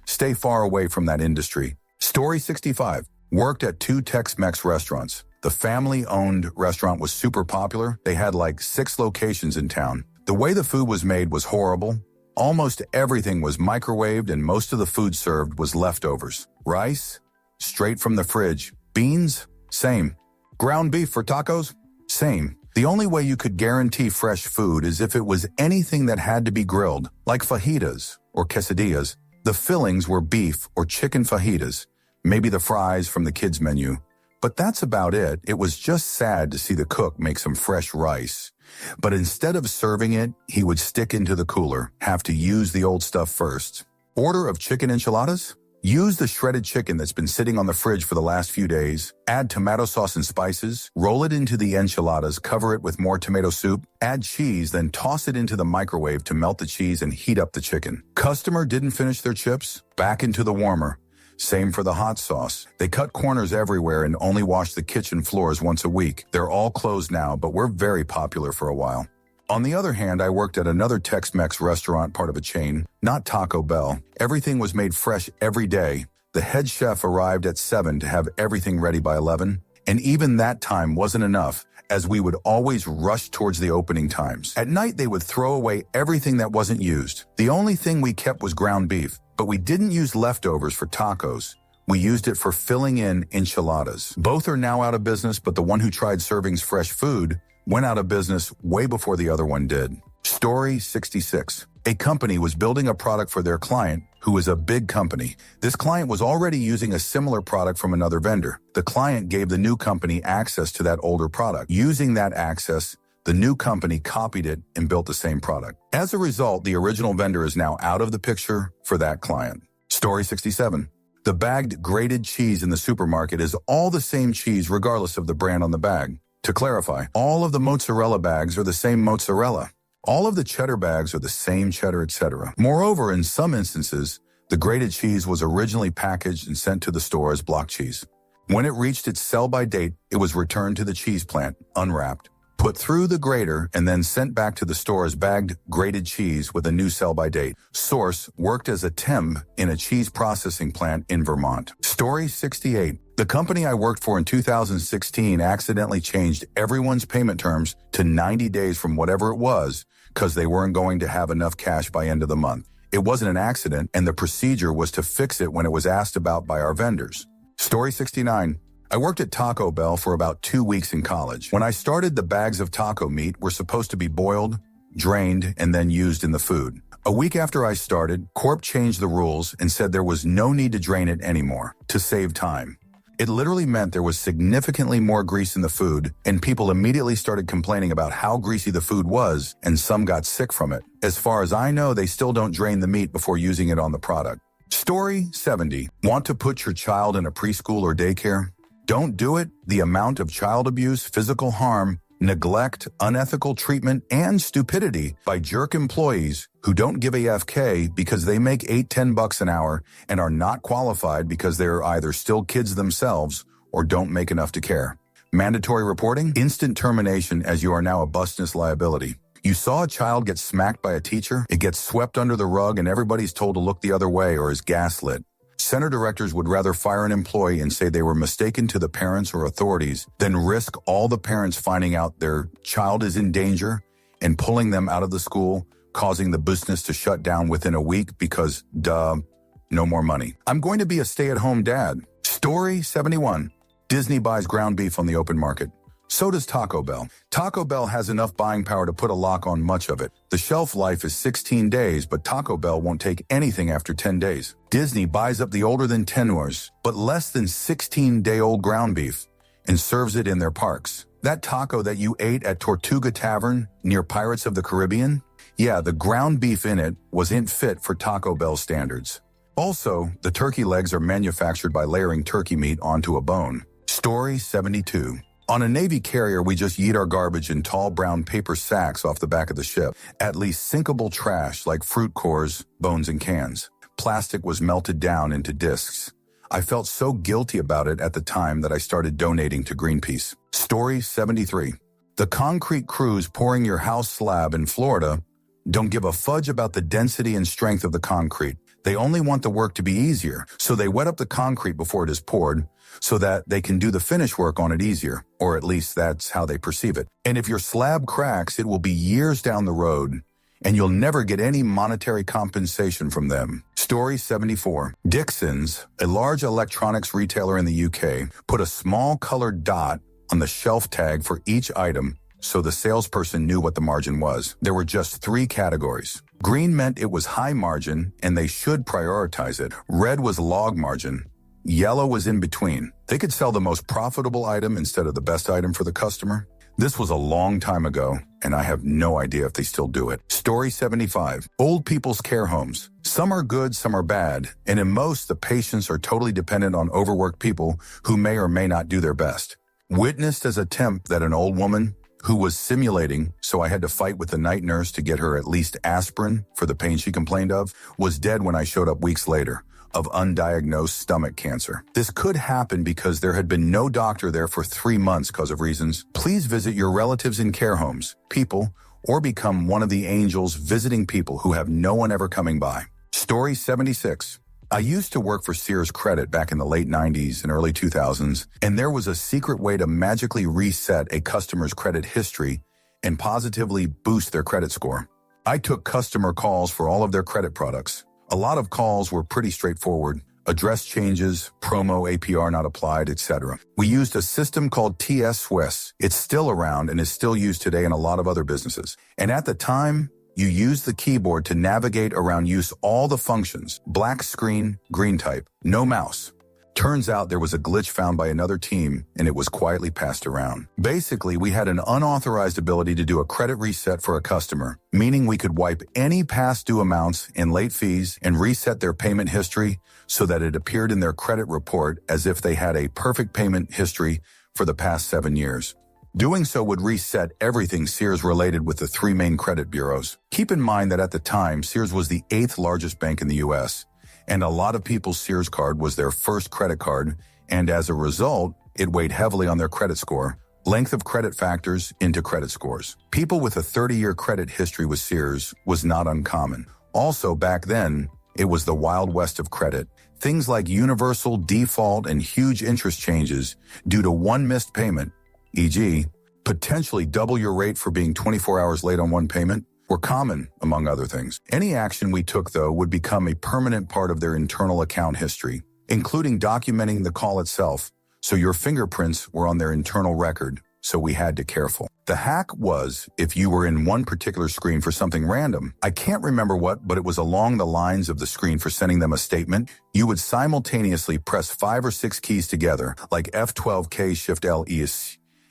Stay far away from that industry. Story 65. Worked at 2 Tex-Mex restaurants. The family-owned restaurant was super popular. They had like 6 locations in town. The way the food was made was horrible. Almost everything was microwaved and most of the food served was leftovers. Rice? Straight from the fridge. Beans? Same. Ground beef for tacos? Same. The only way you could guarantee fresh food is if it was anything that had to be grilled, like fajitas or quesadillas. The fillings were beef or chicken fajitas, maybe the fries from the kids' menu. But that's about it. It was just sad to see the cook make some fresh rice. But instead of serving it, he would stick into the cooler, have to use the old stuff first. Order of chicken enchiladas? Use the shredded chicken that's been sitting on the fridge for the last few days, add tomato sauce and spices, roll it into the enchiladas, cover it with more tomato soup, add cheese, then toss it into the microwave to melt the cheese and heat up the chicken. Customer didn't finish their chips? Back into the warmer. Same for the hot sauce. They cut corners everywhere and only wash the kitchen floors once a week. They're all closed now, but we're very popular for a while. On the other hand, I worked at another Tex-Mex restaurant, part of a chain, not Taco Bell. Everything was made fresh every day. The head chef arrived at 7 to have everything ready by 11. And even that time wasn't enough, as we would always rush towards the opening times. At night, they would throw away everything that wasn't used. The only thing we kept was ground beef, but we didn't use leftovers for tacos. We used it for filling in enchiladas. Both are now out of business, but the one who tried serving fresh food went out of business way before the other one did. Story 66. A company was building a product for their client, who was a big company. This client was already using a similar product from another vendor. The client gave the new company access to that older product. Using that access, the new company copied it and built the same product. As a result, the original vendor is now out of the picture for that client. Story 67. The bagged grated cheese in the supermarket is all the same cheese regardless of the brand on the bag. To clarify, all of the mozzarella bags are the same mozzarella. All of the cheddar bags are the same cheddar, etc. Moreover, in some instances, the grated cheese was originally packaged and sent to the store as block cheese. When it reached its sell-by date, it was returned to the cheese plant, unwrapped, put through the grater, and then sent back to the store as bagged grated cheese with a new sell-by date. Source worked as a temp in a cheese processing plant in Vermont. Story 68. The company I worked for in 2016 accidentally changed everyone's payment terms to 90 days from whatever it was because they weren't going to have enough cash by end of the month. It wasn't an accident, and the procedure was to fix it when it was asked about by our vendors. Story 69. I worked at Taco Bell for about 2 weeks in college. When I started, the bags of taco meat were supposed to be boiled, drained, and then used in the food. A week after I started, Corp changed the rules and said there was no need to drain it anymore to save time. It literally meant there was significantly more grease in the food, and people immediately started complaining about how greasy the food was, and some got sick from it. As far as I know, they still don't drain the meat before using it on the product. Story 70. Want to put your child in a preschool or daycare? Don't do it. The amount of child abuse, physical harm, neglect, unethical treatment, and stupidity by jerk employees who don't give a FK because they make $8-10 an hour and are not qualified because they're either still kids themselves or don't make enough to care. Mandatory reporting, instant termination as you are now a business liability. You saw a child get smacked by a teacher, it gets swept under the rug and everybody's told to look the other way or is gaslit. Center directors would rather fire an employee and say they were mistaken to the parents or authorities than risk all the parents finding out their child is in danger and pulling them out of the school, causing the business to shut down within a week because, no more money. I'm going to be a stay-at-home dad. Story 71. Disney buys ground beef on the open market. So does Taco Bell. Taco Bell has enough buying power to put a lock on much of it. The shelf life is 16 days, but Taco Bell won't take anything after 10 days. Disney buys up the older than 10 years, but less than 16-day-old ground beef and serves it in their parks. That taco that you ate at Tortuga Tavern near Pirates of the Caribbean? Yeah, the ground beef in it wasn't fit for Taco Bell standards. Also, the turkey legs are manufactured by layering turkey meat onto a bone. Story 72. On a Navy carrier, we just yeet our garbage in tall brown paper sacks off the back of the ship. At least sinkable trash like fruit cores, bones, and cans. Plastic was melted down into discs. I felt so guilty about it at the time that I started donating to Greenpeace. Story 73. The concrete crews pouring your house slab in Florida don't give a fudge about the density and strength of the concrete. They only want the work to be easier, so they wet up the concrete before it is poured so that they can do the finish work on it easier, or at least that's how they perceive it. And if your slab cracks, it will be years down the road, and you'll never get any monetary compensation from them. Story 74. Dixons, a large electronics retailer in the UK, put a small colored dot on the shelf tag for each item so the salesperson knew what the margin was. There were just 3 categories. Green meant it was high margin and they should prioritize it. Red was log margin. Yellow was in between. They could sell the most profitable item instead of the best item for the customer. This was a long time ago, and I have no idea if they still do it. Story 75. Old people's care homes. Some are good, some are bad, and in most, the patients are totally dependent on overworked people who may or may not do their best. Witnessed as attempt that an old woman who was simulating, so I had to fight with the night nurse to get her at least aspirin for the pain she complained of, was dead when I showed up weeks later of undiagnosed stomach cancer. This could happen because there had been no doctor there for 3 months because of reasons. Please visit your relatives in care homes, people, or become one of the angels visiting people who have no one ever coming by. Story 76. I used to work for Sears Credit back in the late 90s and early 2000s, and there was a secret way to magically reset a customer's credit history and positively boost their credit score. I took customer calls for all of their credit products. A lot of calls were pretty straightforward. Address changes, promo APR not applied, etc. We used a system called TS Swiss. It's still around and is still used today in a lot of other businesses. And at the time, you use the keyboard to navigate around use all the functions. Black screen, green type, no mouse. Turns out there was a glitch found by another team and it was quietly passed around. Basically, we had an unauthorized ability to do a credit reset for a customer, meaning we could wipe any past due amounts and late fees and reset their payment history so that it appeared in their credit report as if they had a perfect payment history for the past 7 years. Doing so would reset everything Sears related with the 3 main credit bureaus. Keep in mind that at the time, Sears was the 8th largest bank in the U.S., and a lot of people's Sears card was their first credit card, and as a result, it weighed heavily on their credit score. Length of credit factors into credit scores. People with a 30-year credit history with Sears was not uncommon. Also, back then, it was the Wild West of credit. Things like universal default and huge interest changes due to one missed payment, e.g., potentially double your rate for being 24 hours late on one payment, were common, among other things. Any action we took, though, would become a permanent part of their internal account history, including documenting the call itself, so your fingerprints were on their internal record, so we had to be careful. The hack was, if you were in one particular screen for something random, I can't remember what, but it was along the lines of the screen for sending them a statement, you would simultaneously press 5 or 6 keys together, like F12K Shift L E,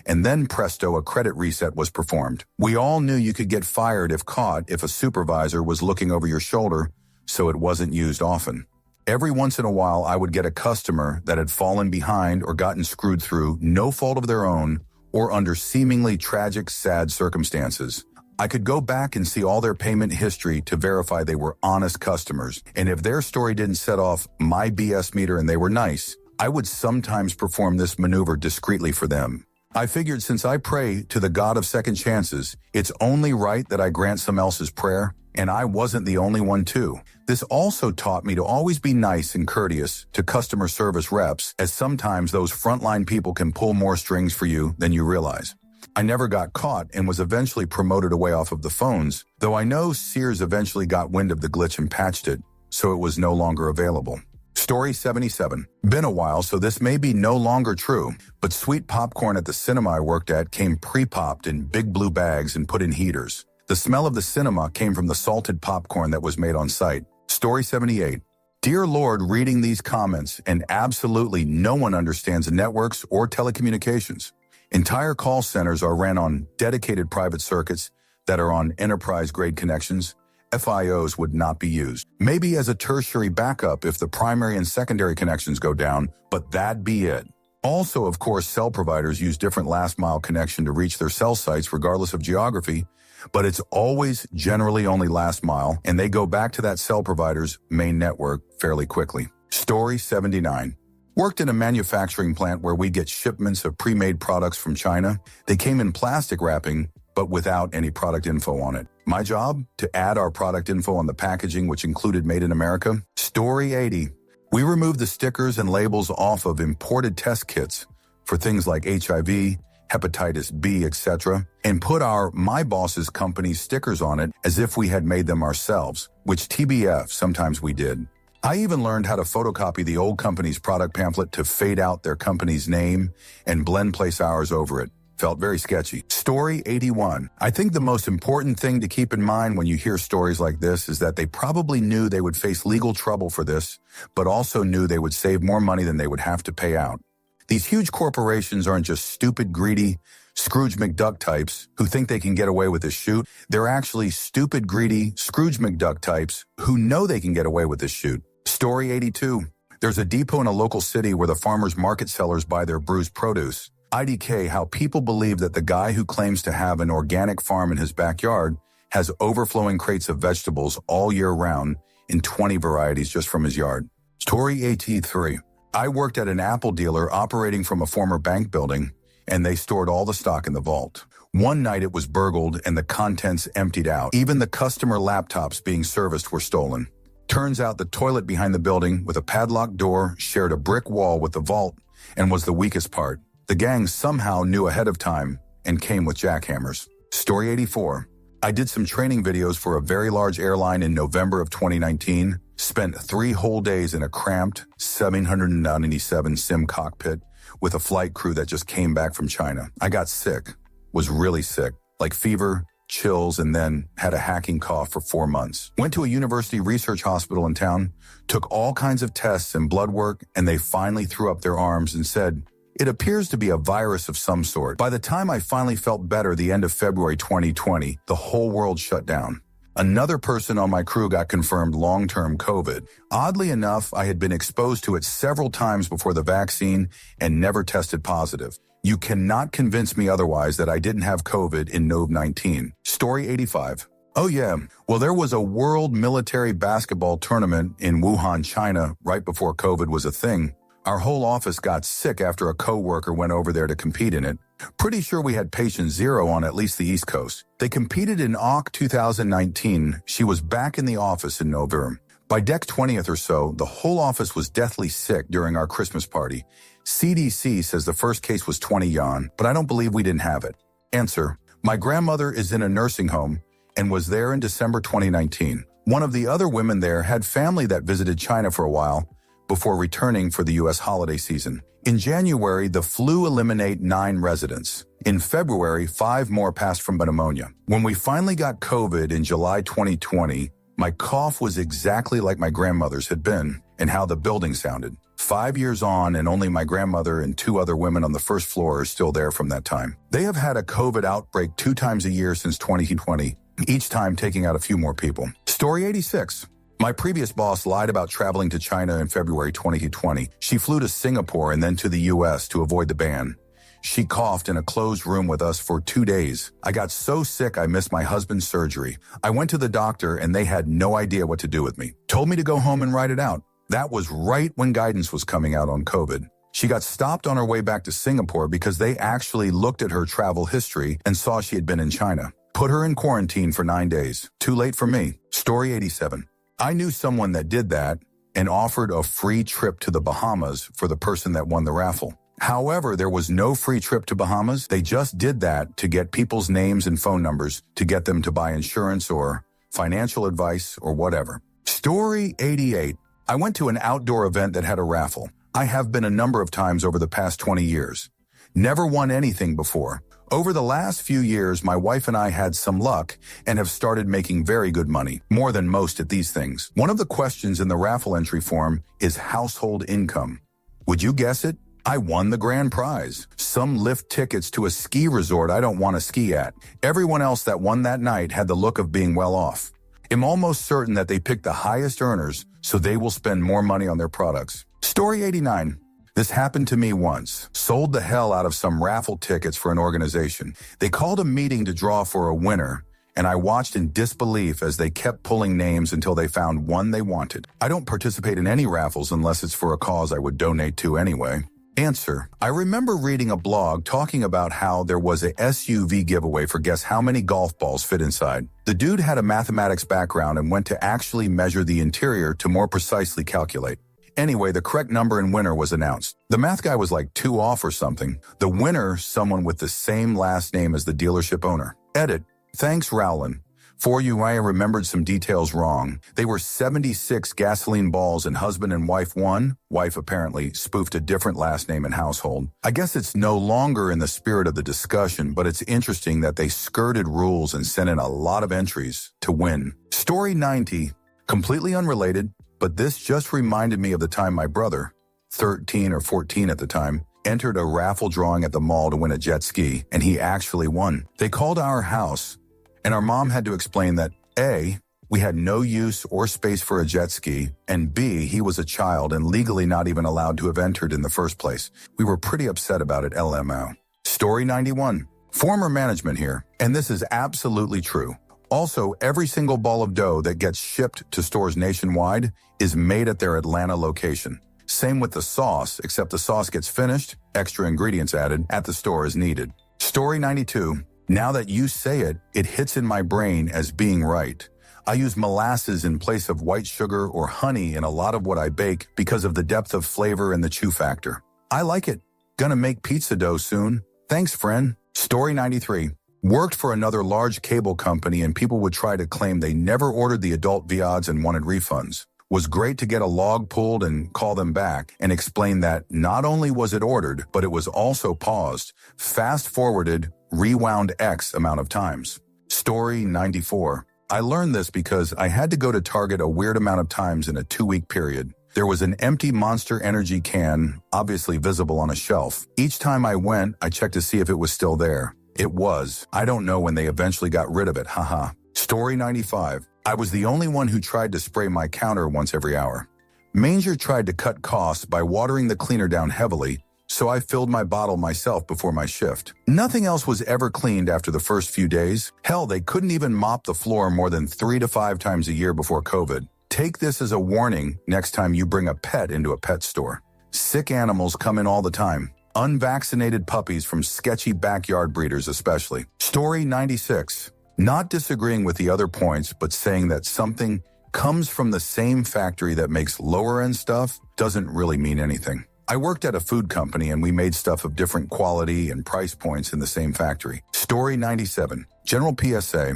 and then presto, a credit reset was performed. We all knew you could get fired if caught if a supervisor was looking over your shoulder, so it wasn't used often. Every once in a while, I would get a customer that had fallen behind or gotten screwed through no fault of their own or under seemingly tragic, sad circumstances. I could go back and see all their payment history to verify they were honest customers, and if their story didn't set off my BS meter and they were nice, I would sometimes perform this maneuver discreetly for them. I figured since I pray to the God of second chances, it's only right that I grant someone else's prayer, and I wasn't the only one too. This also taught me to always be nice and courteous to customer service reps, as sometimes those frontline people can pull more strings for you than you realize. I never got caught and was eventually promoted away off of the phones, though I know Sears eventually got wind of the glitch and patched it, so it was no longer available. Story 77. Been a while, so this may be no longer true, but sweet popcorn at the cinema I worked at came pre-popped in big blue bags and put in heaters. The smell of the cinema came from the salted popcorn that was made on site. Story 78. Dear Lord, reading these comments, and absolutely no one understands networks or telecommunications. Entire call centers are ran on dedicated private circuits that are on enterprise-grade connections. FIOs would not be used. Maybe as a tertiary backup if the primary and secondary connections go down, but that'd be it. Also, of course, cell providers use different last-mile connection to reach their cell sites regardless of geography, but it's always generally only last mile, and they go back to that cell provider's main network fairly quickly. Story 79. Worked in a manufacturing plant where we get shipments of pre-made products from China. They came in plastic wrapping, but without any product info on it. My job? To add our product info on the packaging, which included Made in America. Story 80. We removed the stickers and labels off of imported test kits for things like HIV, hepatitis B, etc., and put our My Boss's company stickers on it as if we had made them ourselves, which TBF, sometimes we did. I even learned how to photocopy the old company's product pamphlet to fade out their company's name and blend place hours over it. Felt very sketchy. Story 81. I think the most important thing to keep in mind when you hear stories like this is that they probably knew they would face legal trouble for this, but also knew they would save more money than they would have to pay out. These huge corporations aren't just stupid, greedy Scrooge McDuck types who think they can get away with this shoot. They're actually stupid, greedy Scrooge McDuck types who know they can get away with this shoot. Story 82. There's a depot in a local city where the farmers market sellers buy their bruised produce. IDK, how people believe that the guy who claims to have an organic farm in his backyard has overflowing crates of vegetables all year round in 20 varieties just from his yard. Story 83. I worked at an Apple dealer operating from a former bank building, and they stored all the stock in the vault. One night it was burgled and the contents emptied out. Even the customer laptops being serviced were stolen. Turns out the toilet behind the building with a padlocked door shared a brick wall with the vault and was the weakest part. The gang somehow knew ahead of time and came with jackhammers. Story 84. I did some training videos for a very large airline in November of 2019, spent 3 whole days in a cramped 797 sim cockpit with a flight crew that just came back from China. I got sick, was really sick, like fever, chills, and then had a hacking cough for 4 months. Went to a university research hospital in town, took all kinds of tests and blood work, and they finally threw up their arms and said, "It appears to be a virus of some sort." By the time I finally felt better the end of February 2020, the whole world shut down. Another person on my crew got confirmed long-term COVID. Oddly enough, I had been exposed to it several times before the vaccine and never tested positive. You cannot convince me otherwise that I didn't have COVID in Nov-19. Story 85. Oh yeah, well there was a world military basketball tournament in Wuhan, China, right before COVID was a thing. Our whole office got sick after a coworker went over there to compete in it. Pretty sure we had patient zero on at least the East Coast. They competed in AUK 2019. She was back in the office in November. By Deck 20th or so, the whole office was deathly sick during our Christmas party. CDC says the first case was 20 yuan, but I don't believe we didn't have it. Answer. My grandmother is in a nursing home and was there in December 2019. One of the other women there had family that visited China for a while before returning for the U.S. holiday season. In January, the flu eliminated 9 residents. In February, 5 more passed from pneumonia. When we finally got COVID in July 2020, my cough was exactly like my grandmother's had been and how the building sounded. 5 years on, and only my grandmother and 2 other women on the first floor are still there from that time. They have had a COVID outbreak 2 times a year since 2020, each time taking out a few more people. Story 86. My previous boss lied about traveling to China in February 2020. She flew to Singapore and then to the U.S. to avoid the ban. She coughed in a closed room with us for 2 days. I got so sick I missed my husband's surgery. I went to the doctor and they had no idea what to do with me. Told me to go home and write it out. That was right when guidance was coming out on COVID. She got stopped on her way back to Singapore because they actually looked at her travel history and saw she had been in China. Put her in quarantine for 9 days. Too late for me. Story 87. I knew someone that did that and offered a free trip to the Bahamas for the person that won the raffle. However, there was no free trip to Bahamas. They just did that to get people's names and phone numbers to get them to buy insurance or financial advice or whatever. Story 88. I went to an outdoor event that had a raffle. I have been a number of times over the past 20 years. Never won anything before. Over the last few years, my wife and I had some luck and have started making very good money, more than most at these things. One of the questions in the raffle entry form is household income. Would you guess it? I won the grand prize. Some lift tickets to a ski resort I don't want to ski at. Everyone else that won that night had the look of being well off. I'm almost certain that they picked the highest earners, so they will spend more money on their products. Story 89. This happened to me once. Sold the hell out of some raffle tickets for an organization. They called a meeting to draw for a winner, and I watched in disbelief as they kept pulling names until they found one they wanted. I don't participate in any raffles unless it's for a cause I would donate to anyway. Answer. I remember reading a blog talking about how there was a SUV giveaway for guess how many golf balls fit inside. The dude had a mathematics background and went to actually measure the interior to more precisely calculate. Anyway, the correct number and winner was announced. The math guy was like 2 off or something. The winner, someone with the same last name as the dealership owner. Edit. Thanks, Rowland, For you, I remembered some details wrong. They were 76 gasoline balls and husband and wife won. Wife apparently spoofed a different last name and household. I guess it's no longer in the spirit of the discussion, but it's interesting that they skirted rules and sent in a lot of entries to win. Story 90, completely unrelated, but this just reminded me of the time my brother, 13 or 14 at the time, entered a raffle drawing at the mall to win a jet ski, and he actually won. They called our house, and our mom had to explain that A, we had no use or space for a jet ski, and B, he was a child and legally not even allowed to have entered in the first place. We were pretty upset about it, LMO. Story 91. Former management here, and this is absolutely true. Also, every single ball of dough that gets shipped to stores nationwide is made at their Atlanta location. Same with the sauce, except the sauce gets finished, extra ingredients added, at the store as needed. Story 92. Now that you say it, it hits in my brain as being right. I use molasses in place of white sugar or honey in a lot of what I bake because of the depth of flavor and the chew factor. I like it. Gonna make pizza dough soon. Thanks, friend. Story 93. Worked for another large cable company and people would try to claim they never ordered the adult VODs and wanted refunds. Was great to get a log pulled and call them back and explain that not only was it ordered, but it was also paused, fast-forwarded, rewound X amount of times. Story 94. I learned this because I had to go to Target a weird amount of times in a 2-week period. There was an empty Monster Energy can, obviously visible on a shelf. Each time I went, I checked to see if it was still there. It was. I don't know when they eventually got rid of it, haha. Story 95. I was the only one who tried to spray my counter once every hour. Manger tried to cut costs by watering the cleaner down heavily, so I filled my bottle myself before my shift. Nothing else was ever cleaned after the first few days. Hell, they couldn't even mop the floor more than 3 to 5 times a year before COVID. Take this as a warning next time you bring a pet into a pet store. Sick animals come in all the time. Unvaccinated puppies from sketchy backyard breeders especially. Story 96. Not disagreeing with the other points, but saying that something comes from the same factory that makes lower-end stuff doesn't really mean anything. I worked at a food company and we made stuff of different quality and price points in the same factory. Story 97. General PSA.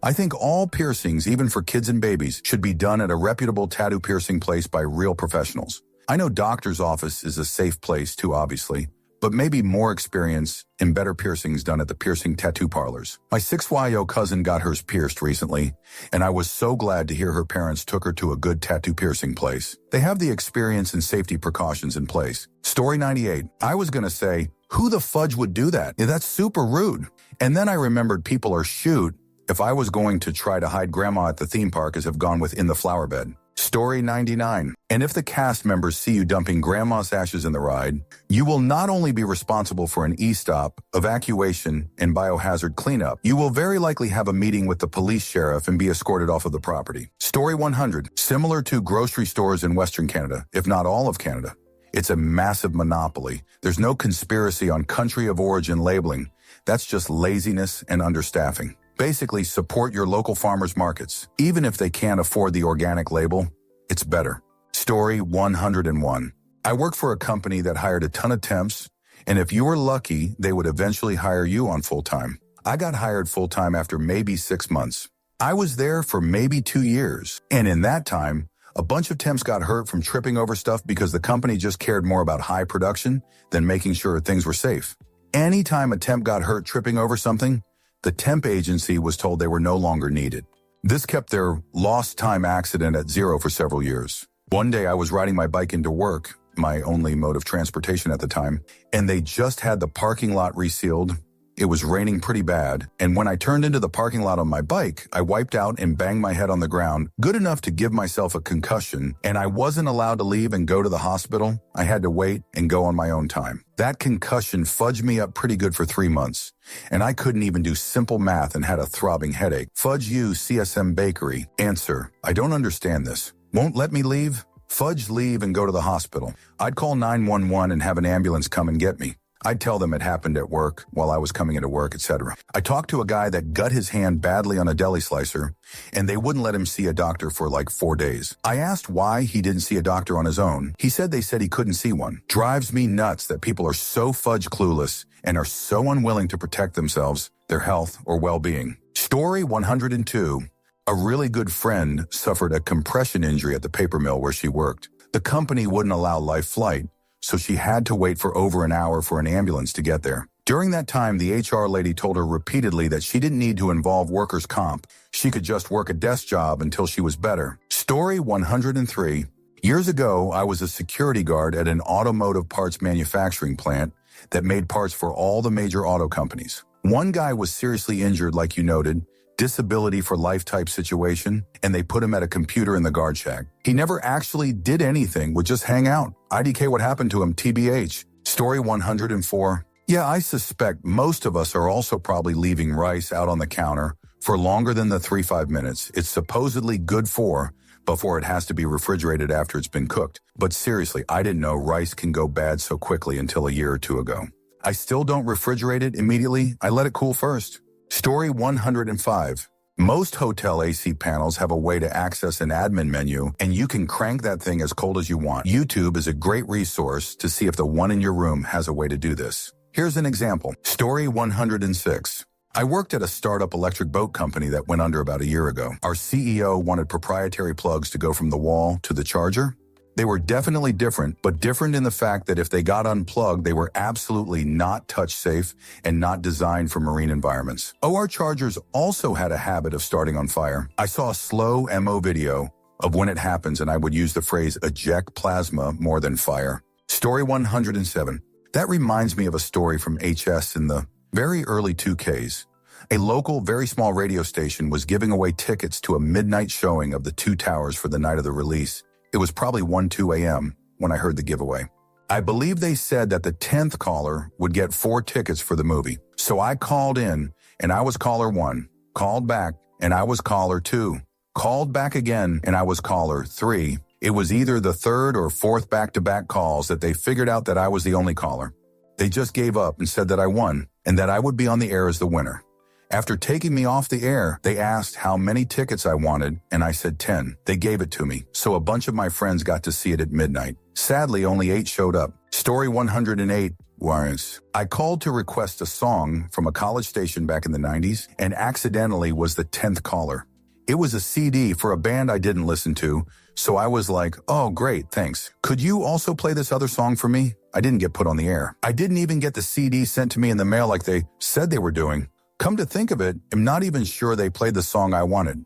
I think all piercings, even for kids and babies, should be done at a reputable tattoo piercing place by real professionals. I know doctor's office is a safe place too, obviously, but maybe more experience and better piercings done at the piercing tattoo parlors. My 6YO cousin got hers pierced recently, and I was so glad to hear her parents took her to a good tattoo piercing place. They have the experience and safety precautions in place. Story 98. I was gonna say, who the fudge would do that? Yeah, that's super rude. And then I remembered people are shoot if I was going to try to hide grandma at the theme park as have gone with in the flower bed. Story 99. And if the cast members see you dumping grandma's ashes in the ride, you will not only be responsible for an e-stop, evacuation, and biohazard cleanup, you will very likely have a meeting with the police sheriff and be escorted off of the property. Story 100. Similar to grocery stores in Western Canada, if not all of Canada. It's a massive monopoly. There's no conspiracy on country of origin labeling. That's just laziness and understaffing. Basically, support your local farmers markets. Even if they can't afford the organic label, it's better. Story 101. I work for a company that hired a ton of temps, and if you were lucky, they would eventually hire you on full-time. I got hired full-time after maybe 6 months. I was there for maybe 2 years, and in that time, a bunch of temps got hurt from tripping over stuff because the company just cared more about high production than making sure things were safe. Anytime a temp got hurt tripping over something, the temp agency was told they were no longer needed. This kept their lost time accident at zero for several years. One day I was riding my bike into work, my only mode of transportation at the time, and they just had the parking lot resealed. It was raining pretty bad, and when I turned into the parking lot on my bike, I wiped out and banged my head on the ground, good enough to give myself a concussion, and I wasn't allowed to leave and go to the hospital. I had to wait and go on my own time. That concussion fudged me up pretty good for 3 months, and I couldn't even do simple math and had a throbbing headache. Fudge you, CSM Bakery. Answer: I don't understand this. Won't let me leave? Fudge leave and go to the hospital. I'd call 911 and have an ambulance come and get me. I'd tell them it happened at work, while I was coming into work, etc. I talked to a guy that gut his hand badly on a deli slicer, and they wouldn't let him see a doctor for like 4 days. I asked why he didn't see a doctor on his own. He said they said he couldn't see one. Drives me nuts that people are so fudge clueless and are so unwilling to protect themselves, their health, or well-being. Story 102. A really good friend suffered a compression injury at the paper mill where she worked. The company wouldn't allow life flight, so she had to wait for over an hour for an ambulance to get there. During that time, the HR lady told her repeatedly that she didn't need to involve workers' comp. She could just work a desk job until she was better. Story 103. Years ago, I was a security guard at an automotive parts manufacturing plant that made parts for all the major auto companies. One guy was seriously injured, like you noted, disability for life type situation, and they put him at a computer in the guard shack. He never actually did anything, would just hang out. IDK what happened to him, TBH. Story 104. Yeah, I suspect most of us are also probably leaving rice out on the counter for longer than the 3-5 minutes it's supposedly good for before it has to be refrigerated after it's been cooked. But seriously, I didn't know rice can go bad so quickly until a year or two ago. I still don't refrigerate it immediately. I let it cool first. Story 105. Most hotel AC panels have a way to access an admin menu, and you can crank that thing as cold as you want. YouTube is a great resource to see if the one in your room has a way to do this. Here's an example. Story 106. I worked at a startup electric boat company that went under about a year ago. Our CEO wanted proprietary plugs to go from the wall to the charger. They were definitely different, but different in the fact that if they got unplugged, they were absolutely not touch safe and not designed for marine environments. OR chargers also had a habit of starting on fire. I saw a slow MO video of when it happens, and I would use the phrase eject plasma more than fire. Story 107. That reminds me of a story from HS in the very early 2Ks. A local, very small radio station was giving away tickets to a midnight showing of The Two Towers for the night of the release. It was probably 1-2 a.m. when I heard the giveaway. I believe they said that the 10th caller would get 4 tickets for the movie. So I called in, and I was caller 1, called back, and I was caller 2, called back again, and I was caller 3. It was either the 3rd or 4th back-to-back calls that they figured out that I was the only caller. They just gave up and said that I won, and that I would be on the air as the winner. After taking me off the air, they asked how many tickets I wanted, and I said 10. They gave it to me, so a bunch of my friends got to see it at midnight. Sadly, only 8 showed up. Story 108 was, I called to request a song from a college station back in the 90s, and accidentally was the 10th caller. It was a CD for a band I didn't listen to, so I was like, oh great, thanks. Could you also play this other song for me? I didn't get put on the air. I didn't even get the CD sent to me in the mail like they said they were doing. Come to think of it, I'm not even sure they played the song I wanted.